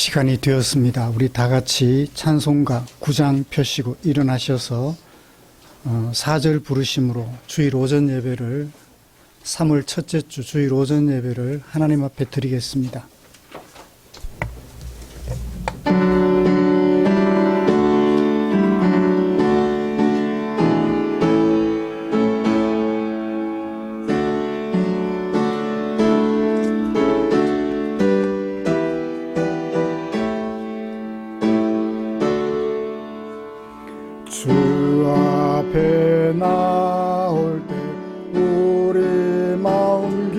시간이 되었습니다. 우리 다 같이 찬송가 9장 펴시고 일어나셔서 4절 부르심으로 주일 오전 예배를 3월 첫째 주 주일 오전 예배를 하나님 앞에 드리겠습니다. 주 앞에 나올 때 우리 마음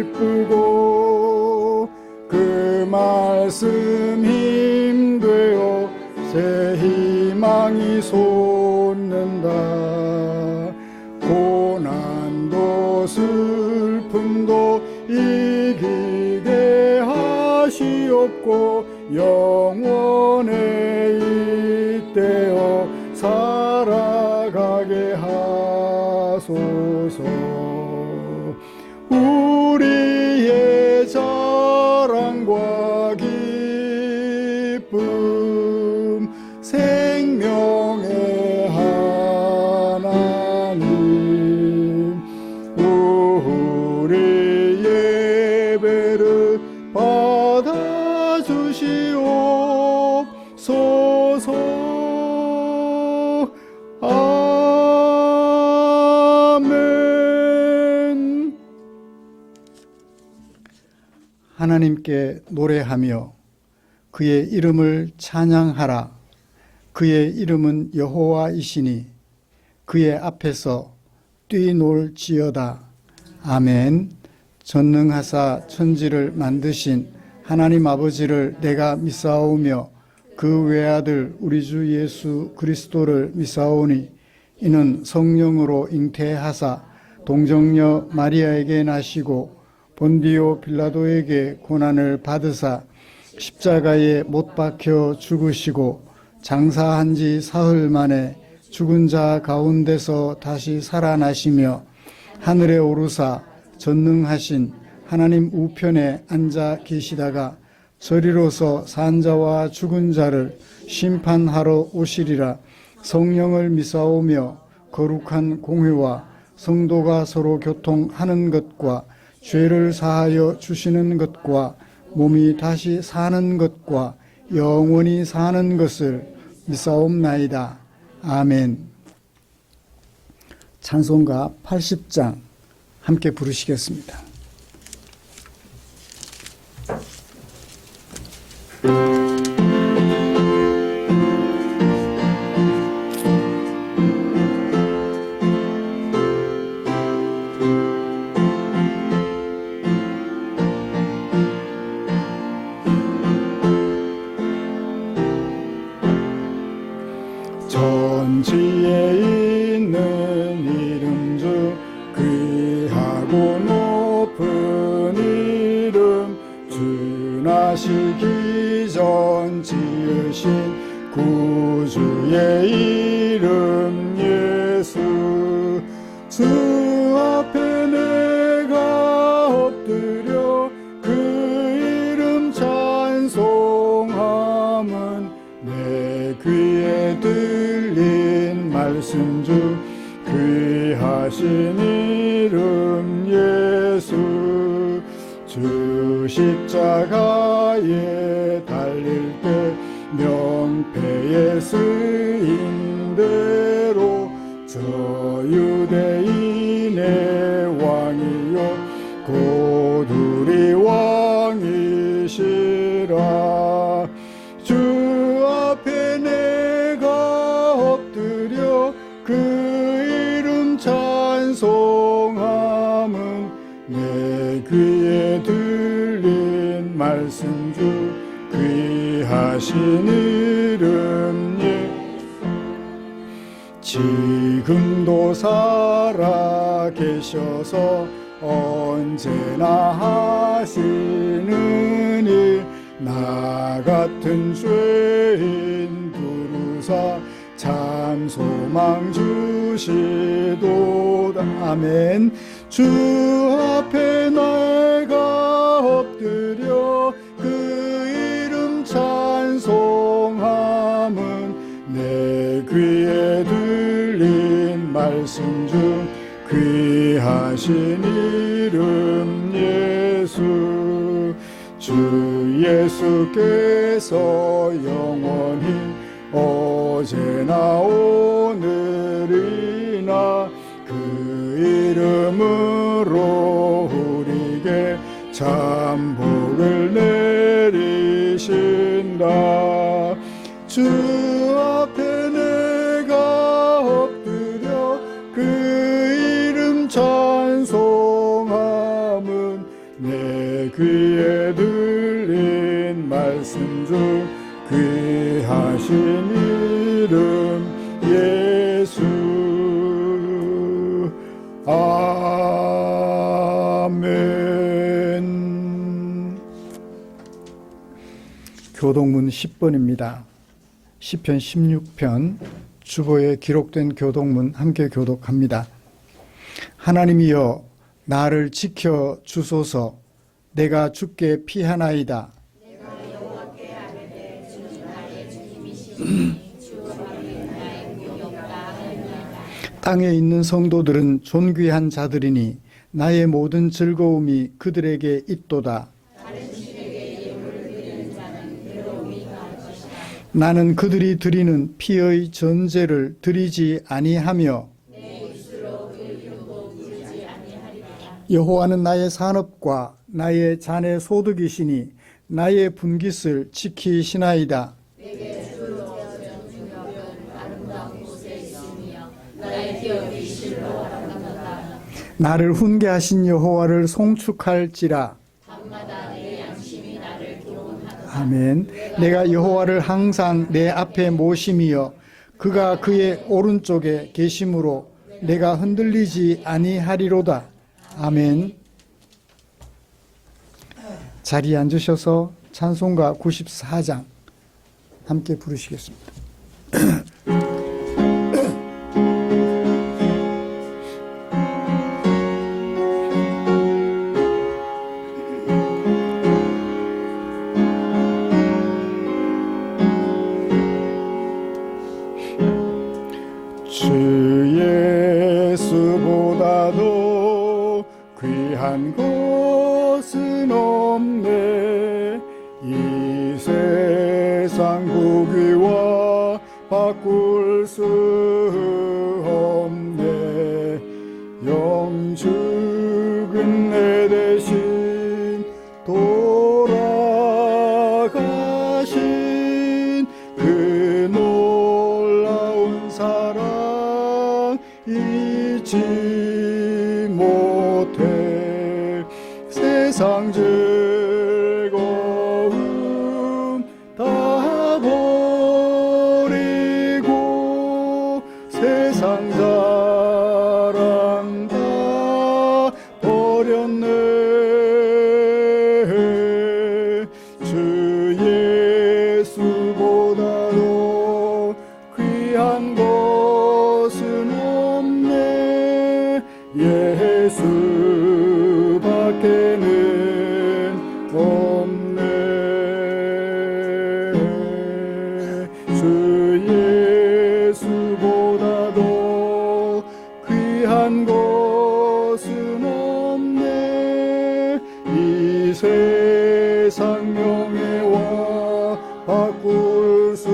기쁘고 그 말씀 힘되어 새 희망이 솟는다. 고난도 슬픔도 이기게 하시옵고 영원에 잇대어 살아가게 하소서. 우리의 자랑과 기쁨 생명의 하나님, 우리 예배를 받아주시옵소서. 아멘. 하나님께 노래하며 그의 이름을 찬양하라. 그의 이름은 여호와이시니 그의 앞에서 뛰놀지어다. 아멘. 전능하사 천지를 만드신 하나님 아버지를 내가 믿사오며 그 외아들 우리 주 예수 그리스도를 믿사오니 이는 성령으로 잉태하사 동정녀 마리아에게 나시고 본디오 빌라도에게 고난을 받으사 십자가에 못 박혀 죽으시고 장사한 지 사흘 만에 죽은 자 가운데서 다시 살아나시며 하늘에 오르사 전능하신 하나님 우편에 앉아 계시다가 저리로서 산자와 죽은 자를 심판하러 오시리라. 성령을 믿사오며 거룩한 공회와 성도가 서로 교통하는 것과 죄를 사하여 주시는 것과 몸이 다시 사는 것과 영원히 사는 것을 믿사옵나이다. 아멘. 찬송가 80장 함께 부르시겠습니다. 전지에 있는 이름 중 귀하고 높은 이름, 주 나시기 전 지으신 구주의 이름 예수. 주 앞에 내가 엎드려 그 이름 찬송함은 내 귀에 들린 말씀 중 귀하신 이름 예수. 주 십자가에 달릴 때 명패에 쓰인 대로 저 유대인의 왕이요 곧 우리 왕이시라. 주 앞에 내가 엎드려 그 이름 찬송함은 내 귀에 들린 말씀 중 귀하신 이름 지금도 살아 계셔서 언제나 하시는 일, 나 같은 죄인 부르사 참 소망 주시도다. 아멘. 주 앞에 내가 엎드려 그 이름 말씀 중 귀하신 이름 예수. 주 예수께서 영원히 어제나 오늘이나 그 이름으로 우리에게 참 복을 내리신다. 주 앞에 내가 엎드려 그 이름 찬송함은 내 귀에 들린 말씀 중 귀하신 이름 예수. 아멘. 교독문 10번입니다. 시편 16편 주보에 기록된 교독문 함께 교독합니다. 하나님이여 나를 지켜 주소서. 내가 주께 피하나이다. 땅에 있는 성도들은 존귀한 자들이니 나의 모든 즐거움이 그들에게 있도다. 나는 그들이 드리는 피의 전제를 드리지 아니하며 여호와는 나의 산업과 나의 잔의 소득이시니 나의 분깃을 지키시나이다. 나를 훈계하신 여호와를 송축할지라. 아멘. 내가 여호와를 항상 내 앞에 모심이여 그가 그의 오른쪽에 계심으로 내가 흔들리지 아니하리로다. 아멘. 자리에 앉으셔서 찬송가 94장 함께 부르시겠습니다. 주 예수보다도 귀한 것은 없네. 이 세상 부귀와 바꿀 수 없네. 영죽은 내 대신 돌아가신 그 놀라운 사랑 잊지 못해. 세상 즐거움 다 버리고 세상 자랑 다 버렸네. 주 예수보다도 귀한 것은 없네. 예수밖에는 없네. 주 예수보다도 귀한 것은 없네. 이 세상 명예와 바꿀 수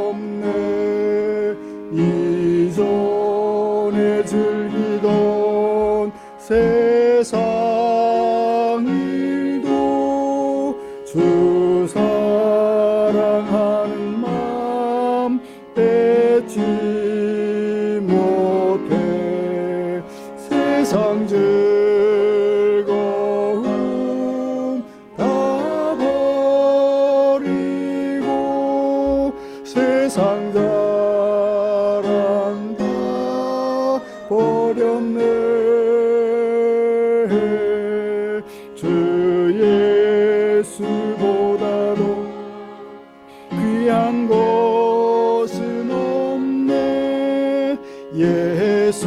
없네. 이전에 즐기던 세상 일도 주 사랑하는 마음 뺏지 못해. 세상 즐거움 다 버리고 세상 자랑 다 버렸네. 주 예수보다도 귀한 것은 없네. 예수밖에는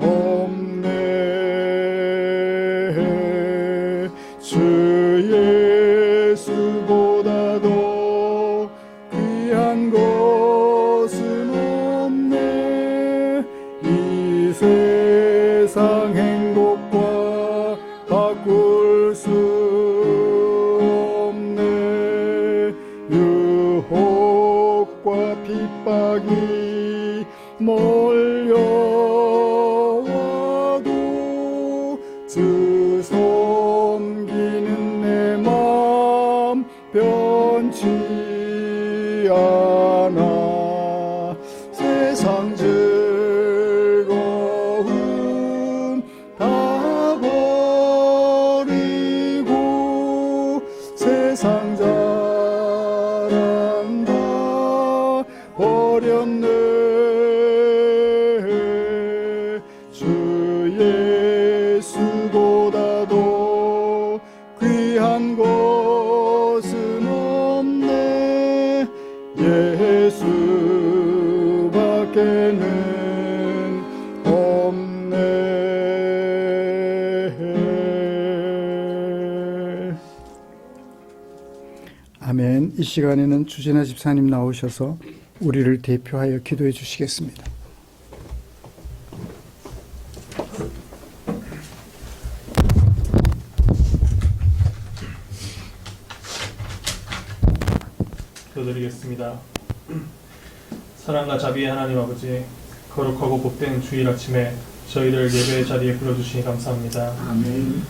없네. 주 예수보다도 귀한 것 바꿀 수 없네. 유혹과 핍박이 몰려와도 주 섬기는 내 맘 변치 않아. 세상 즐거움 다 버리고 세상 자랑 다 버렸네. 주 예수보다도 귀한 것은 없네. 예수밖에는 없네. 아멘. 이 시간에는 주진아 집사님 나오셔서 우리를 대표하여 기도해 주시겠습니다. 기도드리겠습니다. 사랑과 자비의 하나님 아버지, 거룩하고 복된 주일 아침에 저희를 예배의 자리에 불러주시니 감사합니다. 아멘.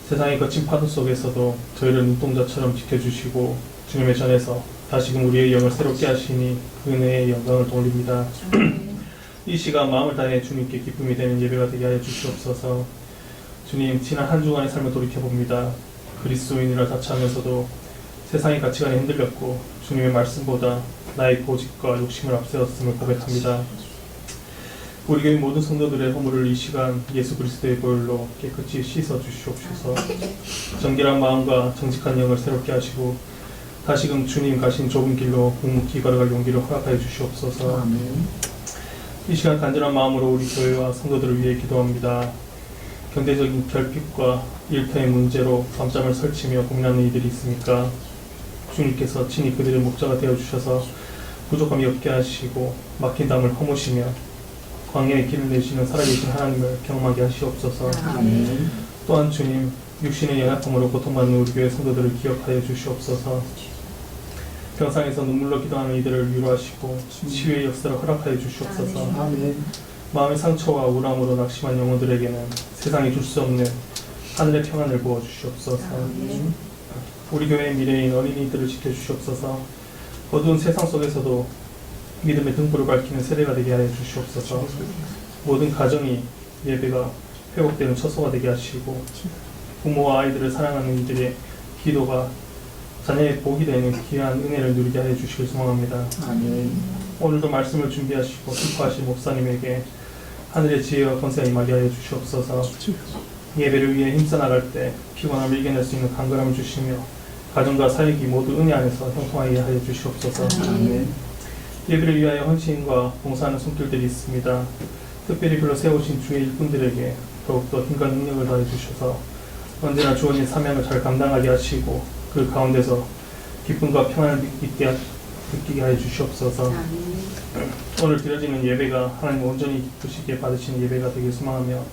세상의 거친 파도 속에서도 저희를 눈동자처럼 지켜주시고 주님의 전에서 다시금 우리의 영을 새롭게 하시니 그 은혜의 영광을 돌립니다. 이 시간 마음을 다해 주님께 기쁨이 되는 예배가 되게 하여 주시옵소서. 주님, 지난 한 주간의 삶을 돌이켜봅니다. 그리스도인이라 자처하면서도 세상의 가치관에 흔들렸고 주님의 말씀보다 나의 고집과 욕심을 앞세웠음을 고백합니다. 우리 교회 모든 성도들의 허물을 이 시간 예수 그리스도의 보혈로 깨끗이 씻어 주시옵소서. 정결한 마음과 정직한 영을 새롭게 하시고 다시금 주님 가신 좁은 길로 묵묵히 걸어갈 용기를 허락하여 주시옵소서. 아멘. 이 시간 간절한 마음으로 우리 교회와 성도들을 위해 기도합니다. 경제적인 결핍과 일터의 문제로 밤잠을 설치며 고민하는 이들이 있습니까? 주님께서 친히 그들의 목자가 되어주셔서 부족함이 없게 하시고 막힌 담을 허무시며 광야의 길을 내시는 살아계신 하나님을 경험하게 하시옵소서. 아멘. 또한 주님, 육신의 연약함으로 고통받는 우리 교회 성도들을 기억하여 주시옵소서. 병상에서 눈물로 기도하는 이들을 위로하시고 치유의 역사를 허락하여 주시옵소서. 아멘. 마음의 상처와 우울함으로 낙심한 영혼들에게는 세상이 줄 수 없는 하늘의 평안을 부어주시옵소서. 우리 교회의 미래인 어린이들을 지켜주시옵소서. 어두운 세상 속에서도 믿음의 등불을 밝히는 세대가 되게 하여 주시옵소서. 모든 가정이 예배가 회복되는 처소가 되게 하시고 부모와 아이들을 사랑하는 이들의 기도가 자녀의 복이 되는 귀한 은혜를 누리게 하여 주시길 소망합니다. 아멘. 오늘도 말씀을 준비하시고 선포하신 목사님에게 하늘의 지혜와 권세가 임하게 하여 주시옵소서. 예배를 위해 힘써 나갈 때 피곤함을 이겨낼 수 있는 강건함을 주시며 가정과 사역이 모두 은혜 안에서 형통하게 하여 주시옵소서. 아멘. 예배를 위하여 헌신과 봉사하는 손길들이 있습니다. 특별히 불러 세우신 주의 일꾼들에게 더욱더 힘과 능력을 더해 주셔서 언제나 주어진 사명을 잘 감당하게 하시고 그 가운데서 기쁨과 평안을 느끼게 하여 주시옵소서. 오늘 드려지는 예배가 하나님 온전히 기쁘시게 받으시는 예배가 되길 소망하며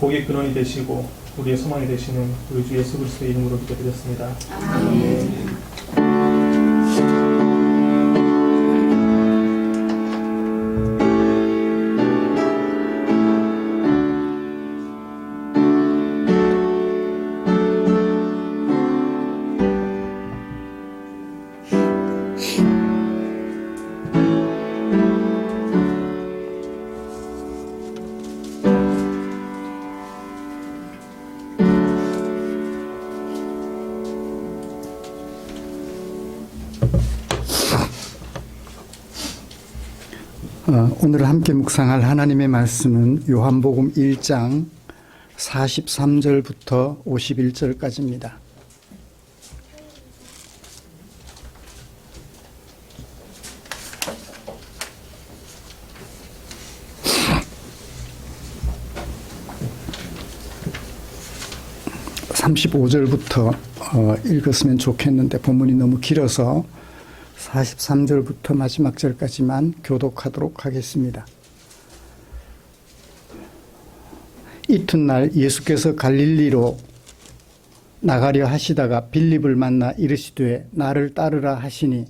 복의 근원이 되시고 우리의 소망이 되시는 우리 주 예수 그리스도의 이름으로 기도드렸습니다. 아멘. 오늘 함께 묵상할 하나님의 말씀은 요한복음 1장 43절부터 51절까지입니다. (35절부터) 읽었으면 좋겠는데 본문이 너무 길어서 43절부터 마지막 절까지만 교독하도록 하겠습니다. 이튿날 예수께서 갈릴리로 나가려 하시다가 빌립을 만나 이르시되 나를 따르라 하시니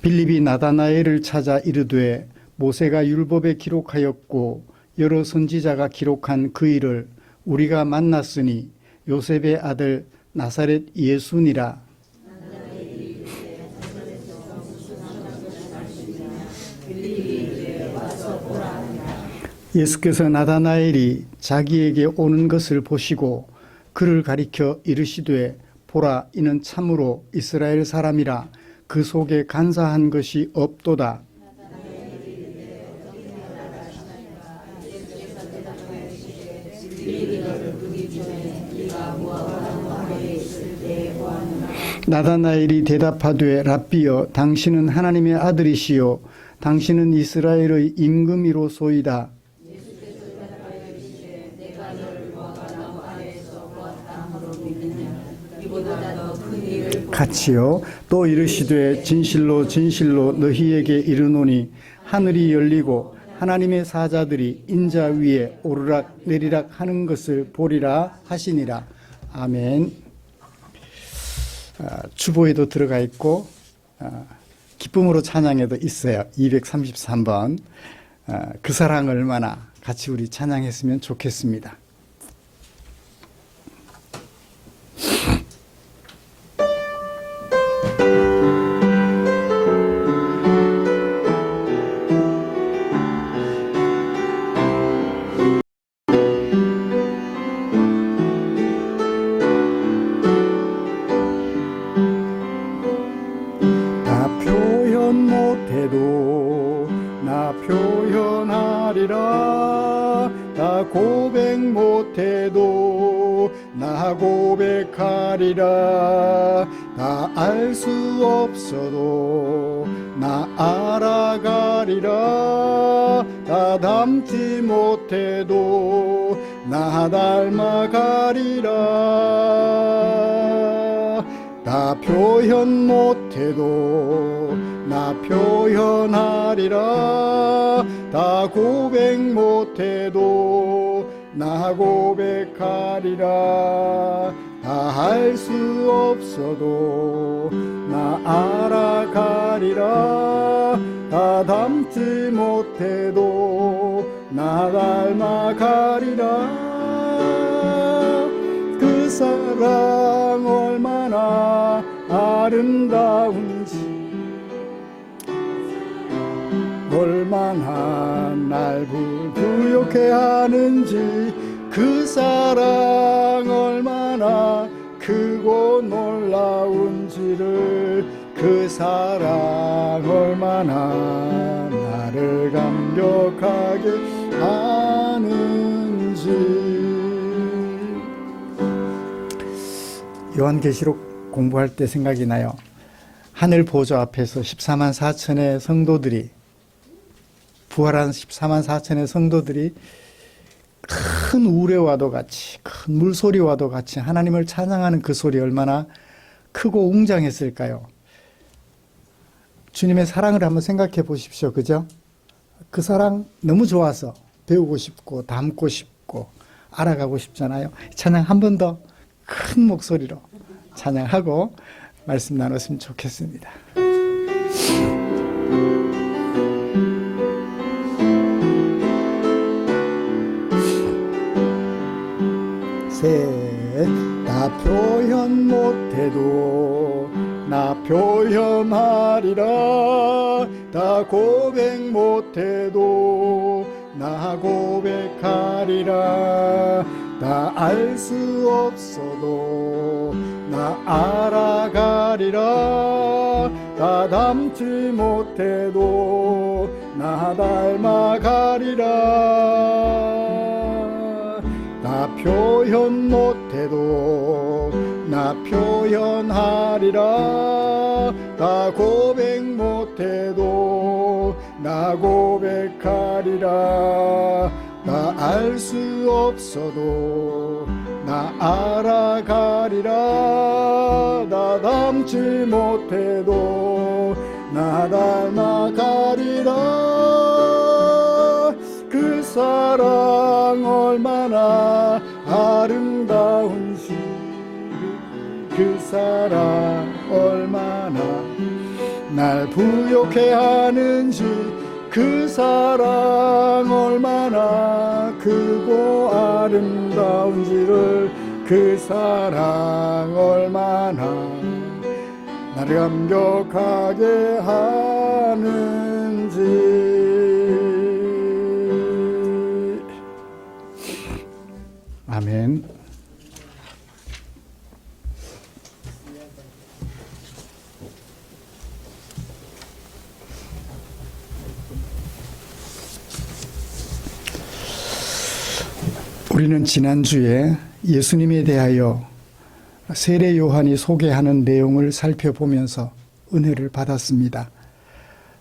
빌립이 나다나엘을 찾아 이르되 모세가 율법에 기록하였고 여러 선지자가 기록한 그 일을 우리가 만났으니 요셉의 아들 나사렛 예수니라. 예수께서 나다나엘이 자기에게 오는 것을 보시고 그를 가리켜 이르시되 보라 이는 참으로 이스라엘 사람이라 그 속에 간사한 것이 없도다. 나다나엘이 대답하되 랍비여 당신은 하나님의 아들이시요 당신은 이스라엘의 임금이로소이다. 같이요. 또 이르시되 진실로 진실로 너희에게 이르노니 하늘이 열리고 하나님의 사자들이 인자 위에 오르락 내리락 하는 것을 보리라 하시니라. 아멘. 주보에도 들어가 있고 기쁨으로 찬양에도 있어요. 233번. 그 사랑 얼마나 같이 우리 찬양했으면 좋겠습니다. 나 표현하리라. 나 고백 못해도 나 고백하리라. 나 알 수 없어도 나 알아가리라. 나 닮지 못해도 나 닮아가리라. 나 표현 못해도 나 표현하리라. 나 고백 못해도 나 고백하리라. 나 할 수 없어도 나 알아가리라. 나 닮지 못해도 나 닮아가리라. 그 사랑 얼마나 아름다운지, 얼마나 날 부욕해 하는지, 그 사랑 얼마나 크고 놀라운지를, 그 사랑 얼마나 나를 감격하게 하는지. 요한계시록 공부할 때 생각이 나요. 하늘 보좌 앞에서 14만 4천의 성도들이, 부활한 14만 4천의 성도들이 큰 우레와도 같이, 큰 물소리와도 같이 하나님을 찬양하는 그 소리 얼마나 크고 웅장했을까요? 주님의 사랑을 한번 생각해 보십시오. 그죠? 그 사랑 너무 좋아서 배우고 싶고 담고 싶고 알아가고 싶잖아요. 찬양 한 번 더 큰 목소리로 찬양하고 말씀 나눴으면 좋겠습니다. 나 표현 못해도 나 표현하리라. 나 고백 못해도 나 고백하리라. 나 알 수 없어도 나 알아가리라. 나 닮지 못해도 나 닮아가리라. 나 표현 못해도 나 표현하리라. 나 고백 못해도 나 고백하리라. 나 알 수 없어도 나 알아가리라. 나 닮지 못해도 나 닮아가리라. 그 사랑 얼마나 아름다운지 그 사랑 얼마나 날 부욕해 하는지 그 사랑 얼마나 크고 아름다운지를 그 사랑 얼마나 나를 감격하게 하는지. 아멘. 우리는 지난주에 예수님에 대하여 세례 요한이 소개하는 내용을 살펴보면서 은혜를 받았습니다.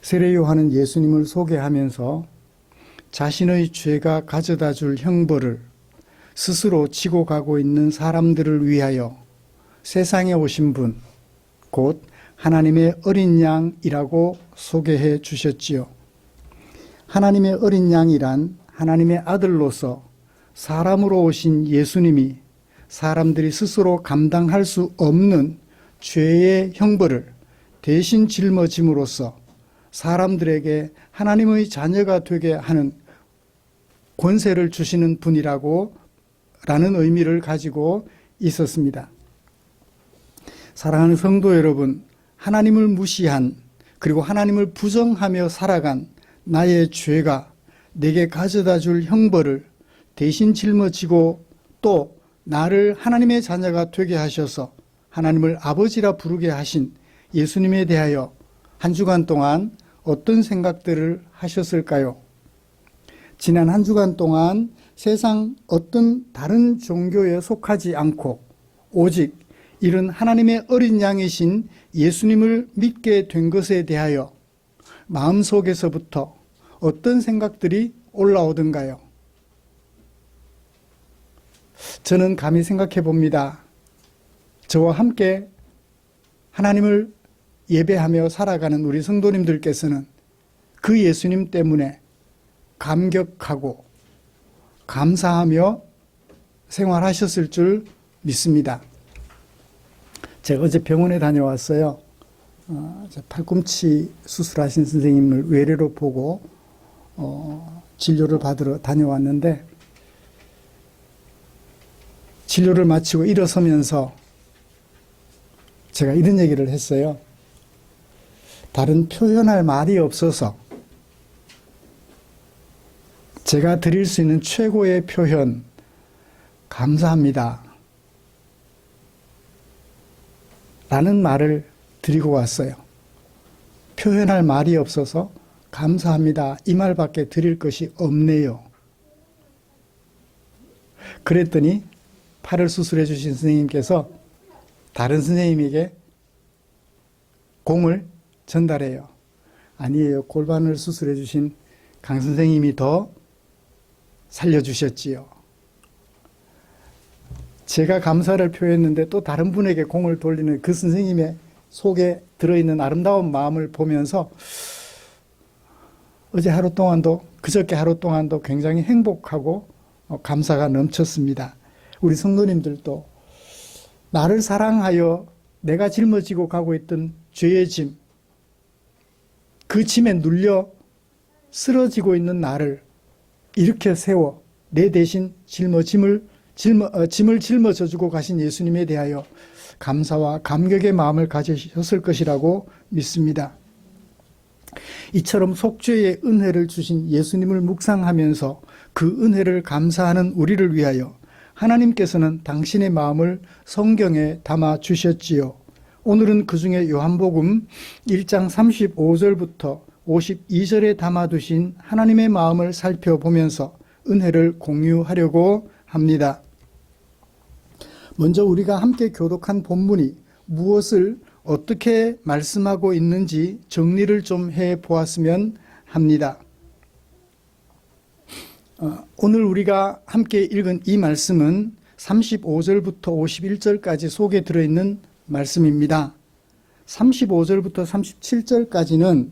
세례 요한은 예수님을 소개하면서 자신의 죄가 가져다 줄 형벌을 스스로 지고 가고 있는 사람들을 위하여 세상에 오신 분, 곧 하나님의 어린 양이라고 소개해 주셨지요. 하나님의 어린 양이란 하나님의 아들로서 사람으로 오신 예수님이 사람들이 스스로 감당할 수 없는 죄의 형벌을 대신 짊어짐으로써 사람들에게 하나님의 자녀가 되게 하는 권세를 주시는 분이라고 라는 의미를 가지고 있었습니다. 사랑하는 성도 여러분, 하나님을 무시한 그리고 하나님을 부정하며 살아간 나의 죄가 내게 가져다 줄 형벌을 대신 짊어지고 또 나를 하나님의 자녀가 되게 하셔서 하나님을 아버지라 부르게 하신 예수님에 대하여 한 주간 동안 어떤 생각들을 하셨을까요? 지난 한 주간 동안 세상 어떤 다른 종교에 속하지 않고 오직 이런 하나님의 어린 양이신 예수님을 믿게 된 것에 대하여 마음속에서부터 어떤 생각들이 올라오던가요? 저는 감히 생각해 봅니다. 저와 함께 하나님을 예배하며 살아가는 우리 성도님들께서는 그 예수님 때문에 감격하고 감사하며 생활하셨을 줄 믿습니다. 제가 어제 병원에 다녀왔어요. 팔꿈치 수술하신 선생님을 외래로 보고 진료를 받으러 다녀왔는데 진료를 마치고 일어서면서 제가 이런 얘기를 했어요. 다른 표현할 말이 없어서 제가 드릴 수 있는 최고의 표현, 감사합니다. 라는 말을 드리고 왔어요. 표현할 말이 없어서 감사합니다. 이 말밖에 드릴 것이 없네요. 그랬더니 팔을 수술해 주신 선생님께서 다른 선생님에게 공을 전달해요. 아니에요. 골반을 수술해 주신 강 선생님이 더 살려주셨지요. 제가 감사를 표했는데 또 다른 분에게 공을 돌리는 그 선생님의 속에 들어있는 아름다운 마음을 보면서 어제 하루 동안도 그저께 하루 동안도 굉장히 행복하고 감사가 넘쳤습니다. 우리 성도님들도 나를 사랑하여 내가 짊어지고 가고 있던 죄의 짐, 그 짐에 눌려 쓰러지고 있는 나를 이렇게 세워 내 대신 짐을 짊어져 주고 가신 예수님에 대하여 감사와 감격의 마음을 가지셨을 것이라고 믿습니다. 이처럼 속죄의 은혜를 주신 예수님을 묵상하면서 그 은혜를 감사하는 우리를 위하여 하나님께서는 당신의 마음을 성경에 담아 주셨지요. 오늘은 그중에 요한복음 1장 35절부터 52절에 담아두신 하나님의 마음을 살펴보면서 은혜를 공유하려고 합니다. 먼저 우리가 함께 교독한 본문이 무엇을 어떻게 말씀하고 있는지 정리를 좀 해보았으면 합니다. 오늘 우리가 함께 읽은 이 말씀은 35절부터 51절까지 속에 들어있는 말씀입니다. 35절부터 37절까지는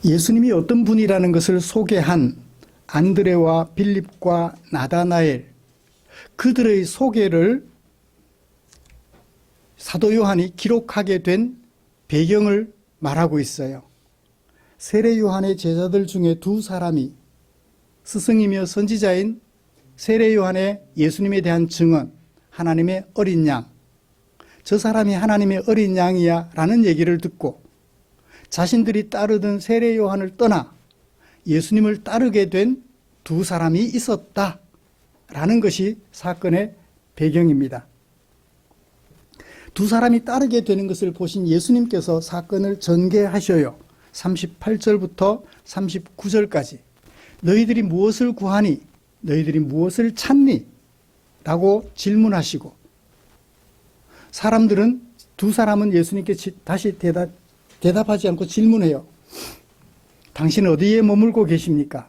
예수님이 어떤 분이라는 것을 소개한 안드레와 빌립과 나다나엘, 그들의 소개를 사도 요한이 기록하게 된 배경을 말하고 있어요. 세례 요한의 제자들 중에 두 사람이 스승이며 선지자인 세례 요한의 예수님에 대한 증언, 하나님의 어린 양, 저 사람이 하나님의 어린 양이야 라는 얘기를 듣고 자신들이 따르던 세례 요한을 떠나 예수님을 따르게 된 두 사람이 있었다 라는 것이 사건의 배경입니다. 두 사람이 따르게 되는 것을 보신 예수님께서 사건을 전개하셔요. 38절부터 39절까지 너희들이 무엇을 구하니? 너희들이 무엇을 찾니? 라고 질문하시고 사람들은 두 사람은 예수님께 다시 대답하지 않고 질문해요. 당신은 어디에 머물고 계십니까?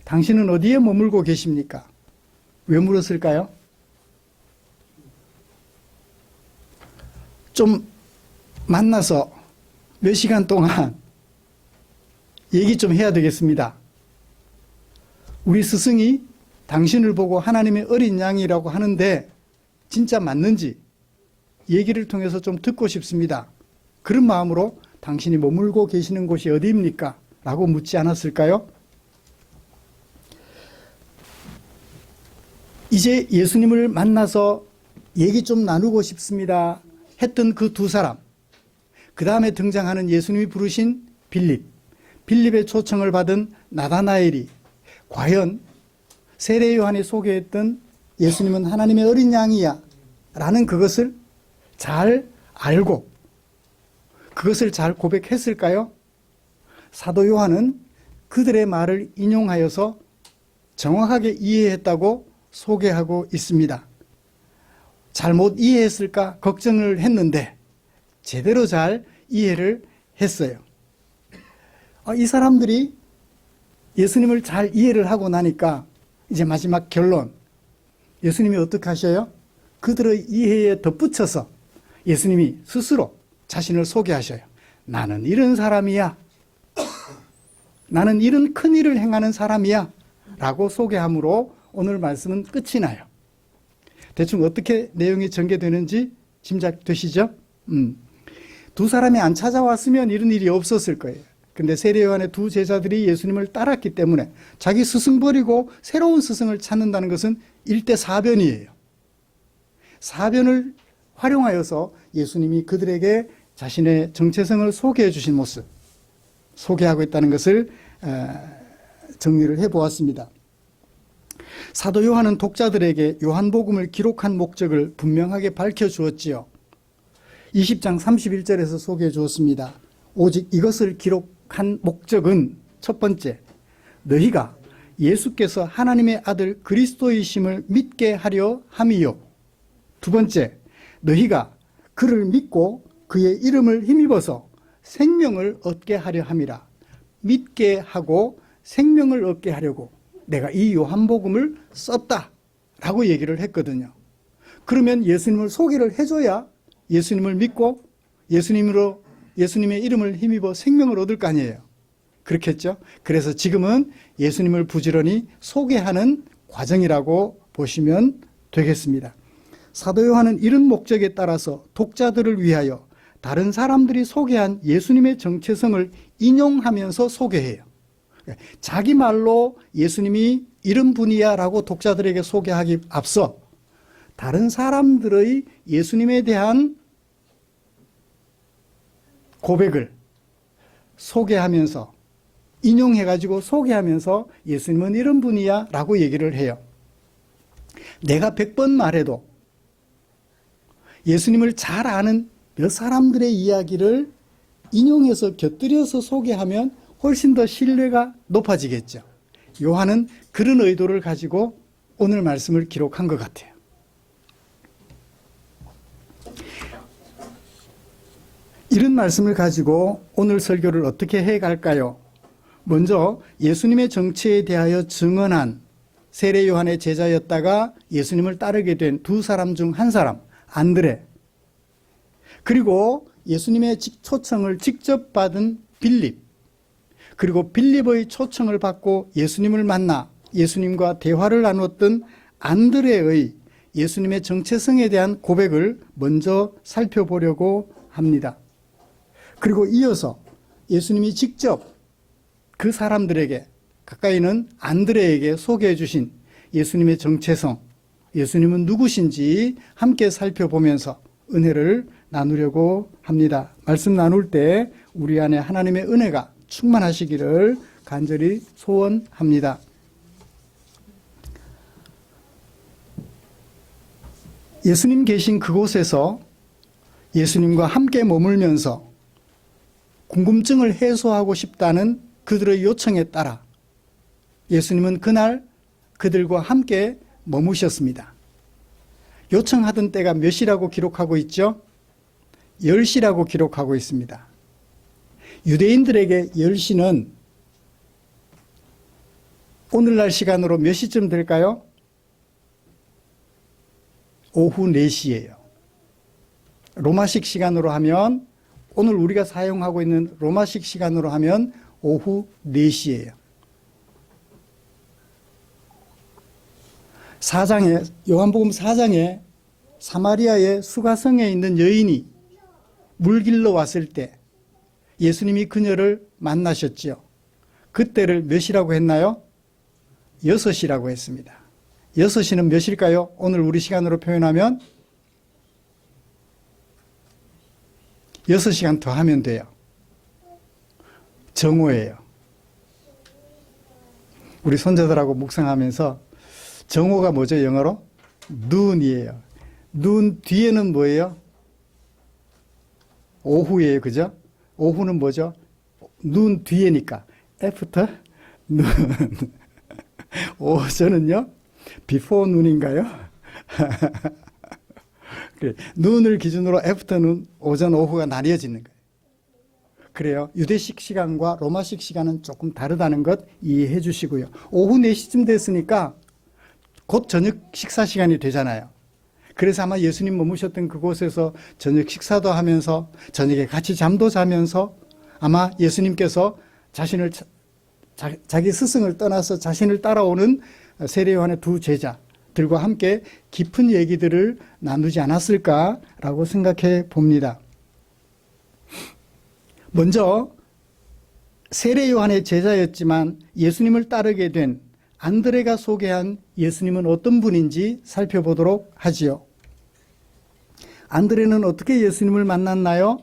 당신은 어디에 머물고 계십니까? 왜 물었을까요? 좀 만나서 몇 시간 동안 얘기 좀 해야 되겠습니다. 우리 스승이 당신을 보고 하나님의 어린 양이라고 하는데 진짜 맞는지 얘기를 통해서 좀 듣고 싶습니다. 그런 마음으로 당신이 머물고 계시는 곳이 어디입니까? 라고 묻지 않았을까요? 이제 예수님을 만나서 얘기 좀 나누고 싶습니다 했던 그 두 사람, 그 다음에 등장하는 예수님이 부르신 빌립의 초청을 받은 나다나엘이 과연 세례 요한이 소개했던 예수님은 하나님의 어린 양이야 라는 그것을 잘 알고 그것을 잘 고백했을까요? 사도 요한은 그들의 말을 인용하여서 정확하게 이해했다고 소개하고 있습니다. 잘못 이해했을까 걱정을 했는데 제대로 잘 이해를 했어요. 이 사람들이 예수님을 잘 이해를 하고 나니까 이제 마지막 결론, 예수님이 어떻게 하셔요? 그들의 이해에 덧붙여서 예수님이 스스로 자신을 소개하셔요. 나는 이런 사람이야. 나는 이런 큰 일을 행하는 사람이야 라고 소개함으로 오늘 말씀은 끝이 나요. 대충 어떻게 내용이 전개되는지 짐작되시죠? 두 사람이 안 찾아왔으면 이런 일이 없었을 거예요. 근데 세례 요한의 두 제자들이 예수님을 따랐기 때문에 자기 스승 버리고 새로운 스승을 찾는다는 것은 일대사변이에요. 사변을 활용하여서 예수님이 그들에게 자신의 정체성을 소개해 주신 모습, 소개하고 있다는 것을 정리를 해보았습니다. 사도 요한은 독자들에게 요한복음을 기록한 목적을 분명하게 밝혀주었지요. 20장 31절에서 소개해 주었습니다. 오직 이것을 기록한 목적은 첫 번째, 너희가 예수께서 하나님의 아들 그리스도이심을 믿게 하려 함이요. 두 번째, 너희가 그를 믿고 그의 이름을 힘입어서 생명을 얻게 하려 함이라. 믿게 하고 생명을 얻게 하려고 내가 이 요한복음을 썼다 라고 얘기를 했거든요. 그러면 예수님을 소개를 해줘야 예수님을 믿고 예수님의 이름을 힘입어 생명을 얻을 거 아니에요. 그렇겠죠? 그래서 지금은 예수님을 부지런히 소개하는 과정이라고 보시면 되겠습니다. 사도 요한은 이런 목적에 따라서 독자들을 위하여 다른 사람들이 소개한 예수님의 정체성을 인용하면서 소개해요. 자기 말로 예수님이 이런 분이야 라고 독자들에게 소개하기 앞서 다른 사람들의 예수님에 대한 고백을 소개하면서 인용해가지고 소개하면서 예수님은 이런 분이야 라고 얘기를 해요. 내가 100번 말해도 예수님을 잘 아는 몇 사람들의 이야기를 인용해서 곁들여서 소개하면 훨씬 더 신뢰가 높아지겠죠. 요한은 그런 의도를 가지고 오늘 말씀을 기록한 것 같아요. 이런 말씀을 가지고 오늘 설교를 어떻게 해갈까요? 먼저 예수님의 정체에 대하여 증언한 세례 요한의 제자였다가 예수님을 따르게 된 두 사람 중 한 사람, 안드레, 그리고 예수님의 초청을 직접 받은 빌립, 그리고 빌립의 초청을 받고 예수님을 만나 예수님과 대화를 나누었던 안드레의 예수님의 정체성에 대한 고백을 먼저 살펴보려고 합니다. 그리고 이어서 예수님이 직접 그 사람들에게, 가까이는 안드레에게 소개해 주신 예수님의 정체성, 예수님은 누구신지 함께 살펴보면서 은혜를 나누려고 합니다. 말씀 나눌 때 우리 안에 하나님의 은혜가 충만하시기를 간절히 소원합니다. 예수님 계신 그곳에서 예수님과 함께 머물면서 궁금증을 해소하고 싶다는 그들의 요청에 따라 예수님은 그날 그들과 함께 머무셨습니다. 요청하던 때가 몇 시라고 기록하고 있죠? 10시라고 기록하고 있습니다. 유대인들에게 10시는 오늘날 시간으로 몇 시쯤 될까요? 오후 4시예요. 로마식 시간으로 하면, 오늘 우리가 사용하고 있는 로마식 시간으로 하면 오후 4시예요. 4장에, 요한복음 4장에 사마리아의 수가성에 있는 여인이 물길로 왔을 때 예수님이 그녀를 만나셨죠. 그때를 몇 시라고 했나요? 6시라고 했습니다. 6시는 몇 시일까요? 오늘 우리 시간으로 표현하면 6시간 더 하면 돼요. 정오예요. 우리 손자들하고 묵상하면서 정오가 뭐죠, 영어로? noon이에요. noon 뒤에는 뭐예요? 오후예요, 그죠? 오후는 뭐죠? noon 뒤에니까 after noon. 오전은요? before noon인가요? 그래, noon을 기준으로 after noon, 오전, 오후가 나뉘어지는 거예요. 그래요. 유대식 시간과 로마식 시간은 조금 다르다는 것 이해해 주시고요. 오후 4시쯤 됐으니까 곧 저녁 식사 시간이 되잖아요. 그래서 아마 예수님 머무셨던 그곳에서 저녁 식사도 하면서 저녁에 같이 잠도 자면서 아마 예수님께서 자신을 자기 스승을 떠나서 자신을 따라오는 세례 요한의 두 제자들과 함께 깊은 얘기들을 나누지 않았을까라고 생각해 봅니다. 먼저 세례 요한의 제자였지만 예수님을 따르게 된 안드레가 소개한 예수님은 어떤 분인지 살펴보도록 하지요. 안드레는 어떻게 예수님을 만났나요?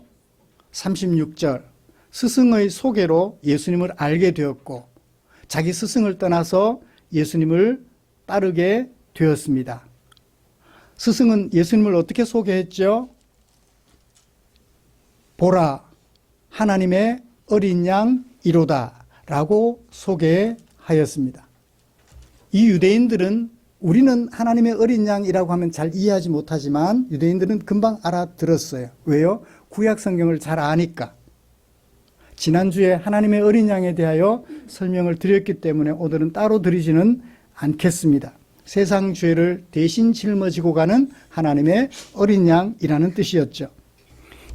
36절, 스승의 소개로 예수님을 알게 되었고 자기 스승을 떠나서 예수님을 따르게 되었습니다. 스승은 예수님을 어떻게 소개했죠? 보라, 하나님의 어린 양이로다 라고 소개하였습니다. 이 유대인들은 우리는 하나님의 어린 양이라고 하면 잘 이해하지 못하지만 유대인들은 금방 알아들었어요. 왜요? 구약 성경을 잘 아니까. 지난주에 하나님의 어린 양에 대하여 설명을 드렸기 때문에 오늘은 따로 드리지는 않겠습니다. 세상 죄를 대신 짊어지고 가는 하나님의 어린 양이라는 뜻이었죠.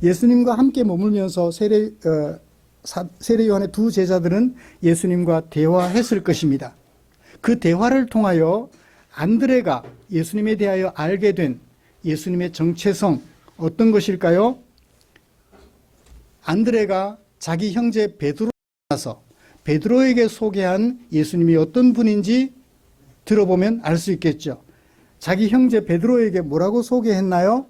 예수님과 함께 머물면서 세례 요한의 두 제자들은 예수님과 대화했을 것입니다. 그 대화를 통하여 안드레가 예수님에 대하여 알게 된 예수님의 정체성 어떤 것일까요? 안드레가 자기 형제 베드로를 만나서 베드로에게 소개한 예수님이 어떤 분인지 들어보면 알 수 있겠죠. 자기 형제 베드로에게 뭐라고 소개했나요?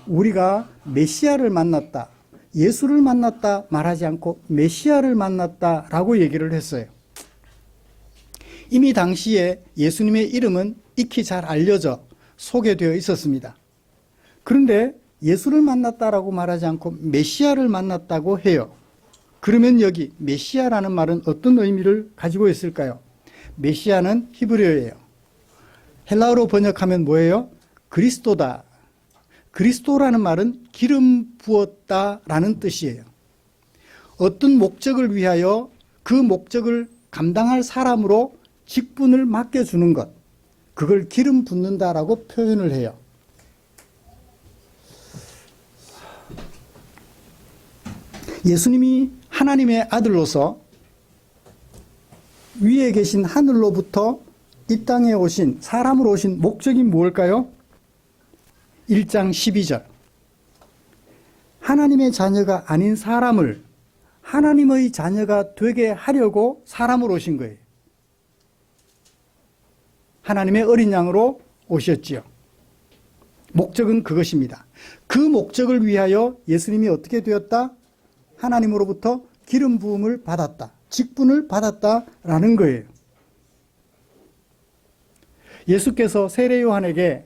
우리가 메시아를 만났다, 예수를 만났다 말하지 않고 메시아를 만났다라고 얘기를 했어요. 이미 당시에 예수님의 이름은 익히 잘 알려져 소개되어 있었습니다. 그런데 예수를 만났다라고 말하지 않고 메시아를 만났다고 해요. 그러면 여기 메시아라는 말은 어떤 의미를 가지고 있을까요? 메시아는 히브리어예요. 헬라어로 번역하면 뭐예요? 그리스도다. 그리스도라는 말은 기름 부었다라는 뜻이에요. 어떤 목적을 위하여 그 목적을 감당할 사람으로 직분을 맡겨주는 것, 그걸 기름 붓는다라고 표현을 해요. 예수님이 하나님의 아들로서 위에 계신 하늘로부터 이 땅에 오신 사람으로 오신 목적이 무엇일까요? 1장 12절. 하나님의 자녀가 아닌 사람을 하나님의 자녀가 되게 하려고 사람으로 오신 거예요. 하나님의 어린 양으로 오셨지요. 목적은 그것입니다. 그 목적을 위하여 예수님이 어떻게 되었다? 하나님으로부터 기름 부음을 받았다. 직분을 받았다라는 거예요. 예수께서 세례 요한에게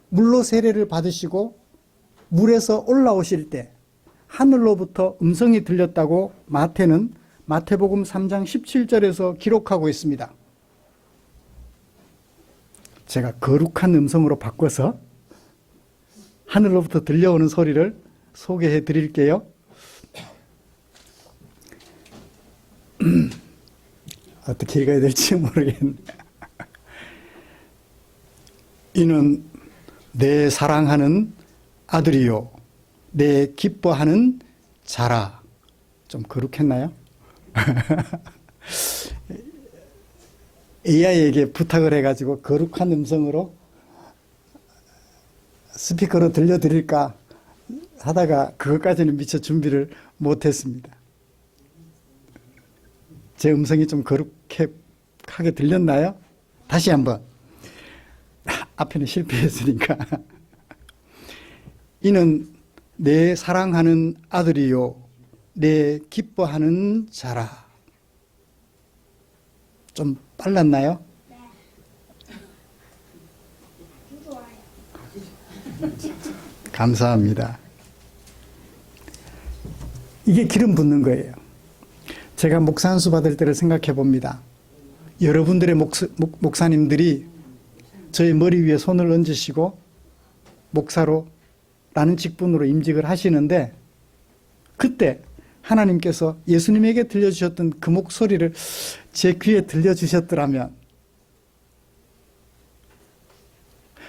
물로 세례를 받으시고 물에서 올라오실 때 하늘로부터 음성이 들렸다고 마태는 마태복음 3장 17절에서 기록하고 있습니다. 제가 거룩한 음성으로 바꿔서 하늘로부터 들려오는 소리를 소개해 드릴게요. 어떻게 읽어야 될지 모르겠네. 이는 내 사랑하는 아들이요 내 기뻐하는 자라. 좀 거룩했나요? AI에게 부탁을 해가지고 거룩한 음성으로 스피커로 들려드릴까 하다가 그것까지는 미처 준비를 못했습니다. 제 음성이 좀 거룩하게 들렸나요? 다시 한번. 앞에는 실패했으니까. 이는 내 사랑하는 아들이요 내 기뻐하는 자라. 좀 빨랐나요? 네. 좋아요. 감사합니다. 이게 기름 붓는 거예요. 제가 목사 안수 받을 때를 생각해 봅니다. 여러분들의 목사님들이 저의 머리 위에 손을 얹으시고 목사로 라는 직분으로 임직을 하시는데 그때 하나님께서 예수님에게 들려주셨던 그 목소리를 제 귀에 들려주셨더라면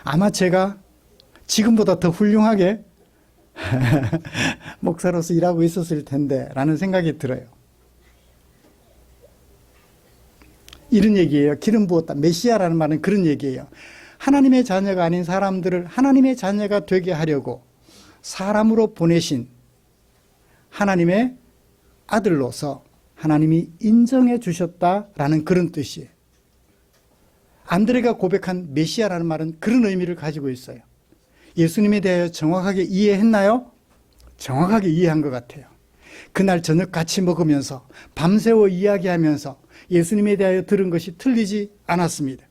아마 제가 지금보다 더 훌륭하게 목사로서 일하고 있었을 텐데 라는 생각이 들어요. 이런 얘기예요. 기름 부었다. 메시아라는 말은 그런 얘기예요. 하나님의 자녀가 아닌 사람들을 하나님의 자녀가 되게 하려고 사람으로 보내신 하나님의 아들로서 하나님이 인정해 주셨다라는 그런 뜻이에요. 안드레가 고백한 메시아라는 말은 그런 의미를 가지고 있어요. 예수님에 대하여 정확하게 이해했나요? 정확하게 이해한 것 같아요. 그날 저녁 같이 먹으면서 밤새워 이야기하면서 예수님에 대하여 들은 것이 틀리지 않았습니다.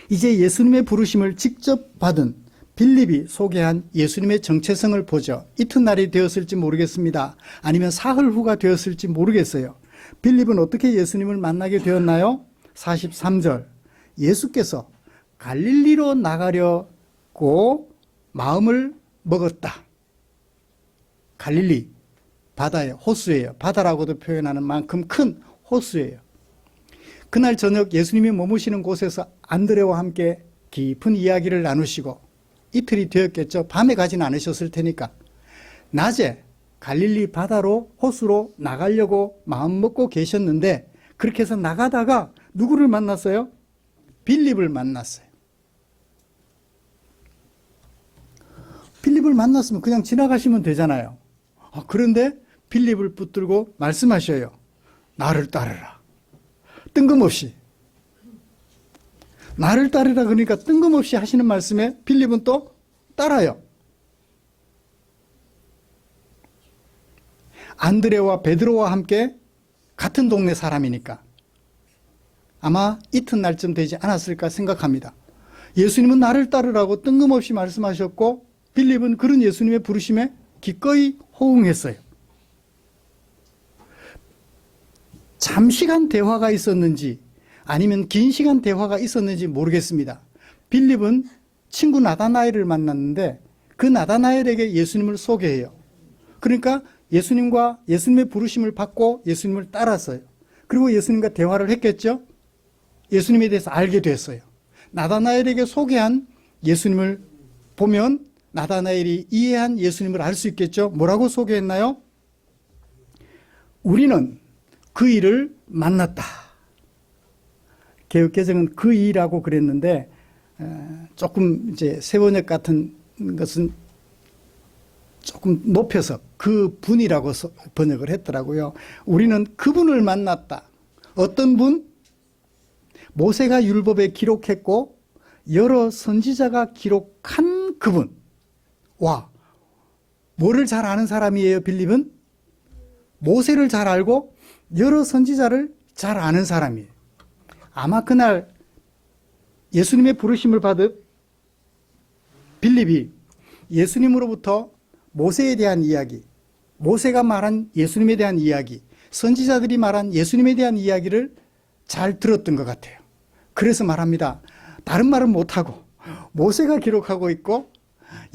이제 예수님의 부르심을 직접 받은 빌립이 소개한 예수님의 정체성을 보죠. 이튿날이 되었을지 모르겠습니다. 아니면 사흘 후가 되었을지 모르겠어요. 빌립은 어떻게 예수님을 만나게 되었나요? 43절. 예수께서 갈릴리로 나가려고 마음을 먹었다. 갈릴리, 바다예요. 호수예요. 바다라고도 표현하는 만큼 큰 호수예요. 그날 저녁 예수님이 머무시는 곳에서 안드레와 함께 깊은 이야기를 나누시고 이틀이 되었겠죠. 밤에 가진 않으셨을 테니까. 낮에 갈릴리 바다로 호수로 나가려고 마음먹고 계셨는데 그렇게 해서 나가다가 누구를 만났어요? 빌립을 만났어요. 빌립을 만났으면 그냥 지나가시면 되잖아요. 그런데 빌립을 붙들고 말씀하셔요. 나를 따르라. 뜬금없이. 나를 따르라 그러니까 뜬금없이 하시는 말씀에 빌립은 또 따라요. 안드레와 베드로와 함께 같은 동네 사람이니까 아마 이튿날쯤 되지 않았을까 생각합니다. 예수님은 나를 따르라고 뜬금없이 말씀하셨고 빌립은 그런 예수님의 부르심에 기꺼이 호응했어요. 잠시간 대화가 있었는지 아니면 긴 시간 대화가 있었는지 모르겠습니다. 빌립은 친구 나다나엘을 만났는데 그 나다나엘에게 예수님을 소개해요. 그러니까 예수님과 예수님의 부르심을 받고 예수님을 따랐어요. 그리고 예수님과 대화를 했겠죠. 예수님에 대해서 알게 됐어요. 나다나엘에게 소개한 예수님을 보면 나다나엘이 이해한 예수님을 알 수 있겠죠. 뭐라고 소개했나요? 우리는 그 이를 만났다. 개역개정은 그 이라고 그랬는데 조금 이제 세번역 같은 것은 조금 높여서 그 분이라고 번역을 했더라고요. 우리는 그분을 만났다. 어떤 분? 모세가 율법에 기록했고 여러 선지자가 기록한 그분. 와, 뭐를 잘 아는 사람이에요, 빌립은? 모세를 잘 알고 여러 선지자를 잘 아는 사람이에요. 아마 그날 예수님의 부르심을 받은 빌립이 예수님으로부터 모세에 대한 이야기, 모세가 말한 예수님에 대한 이야기, 선지자들이 말한 예수님에 대한 이야기를 잘 들었던 것 같아요. 그래서 말합니다. 다른 말은 못하고 모세가 기록하고 있고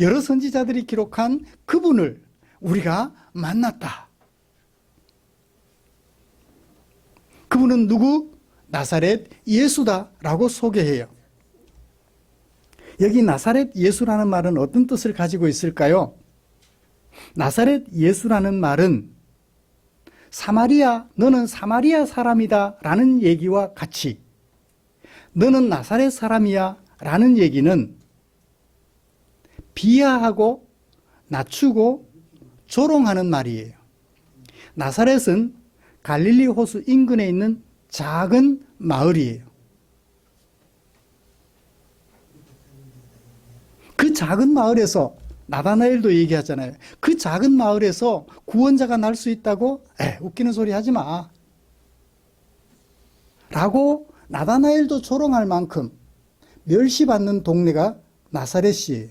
여러 선지자들이 기록한 그분을 우리가 만났다. 그분은 누구? 나사렛 예수다라고 소개해요. 여기 나사렛 예수라는 말은 어떤 뜻을 가지고 있을까요? 나사렛 예수라는 말은 사마리아, 너는 사마리아 사람이다 라는 얘기와 같이 너는 나사렛 사람이야 라는 얘기는 비하하고 낮추고 조롱하는 말이에요. 나사렛은 갈릴리 호수 인근에 있는 작은 마을이에요. 그 작은 마을에서 나다나엘도 얘기하잖아요. 그 작은 마을에서 구원자가 날 수 있다고? 웃기는 소리 하지 마. 라고 나다나엘도 조롱할 만큼 멸시받는 동네가 나사렛이에요.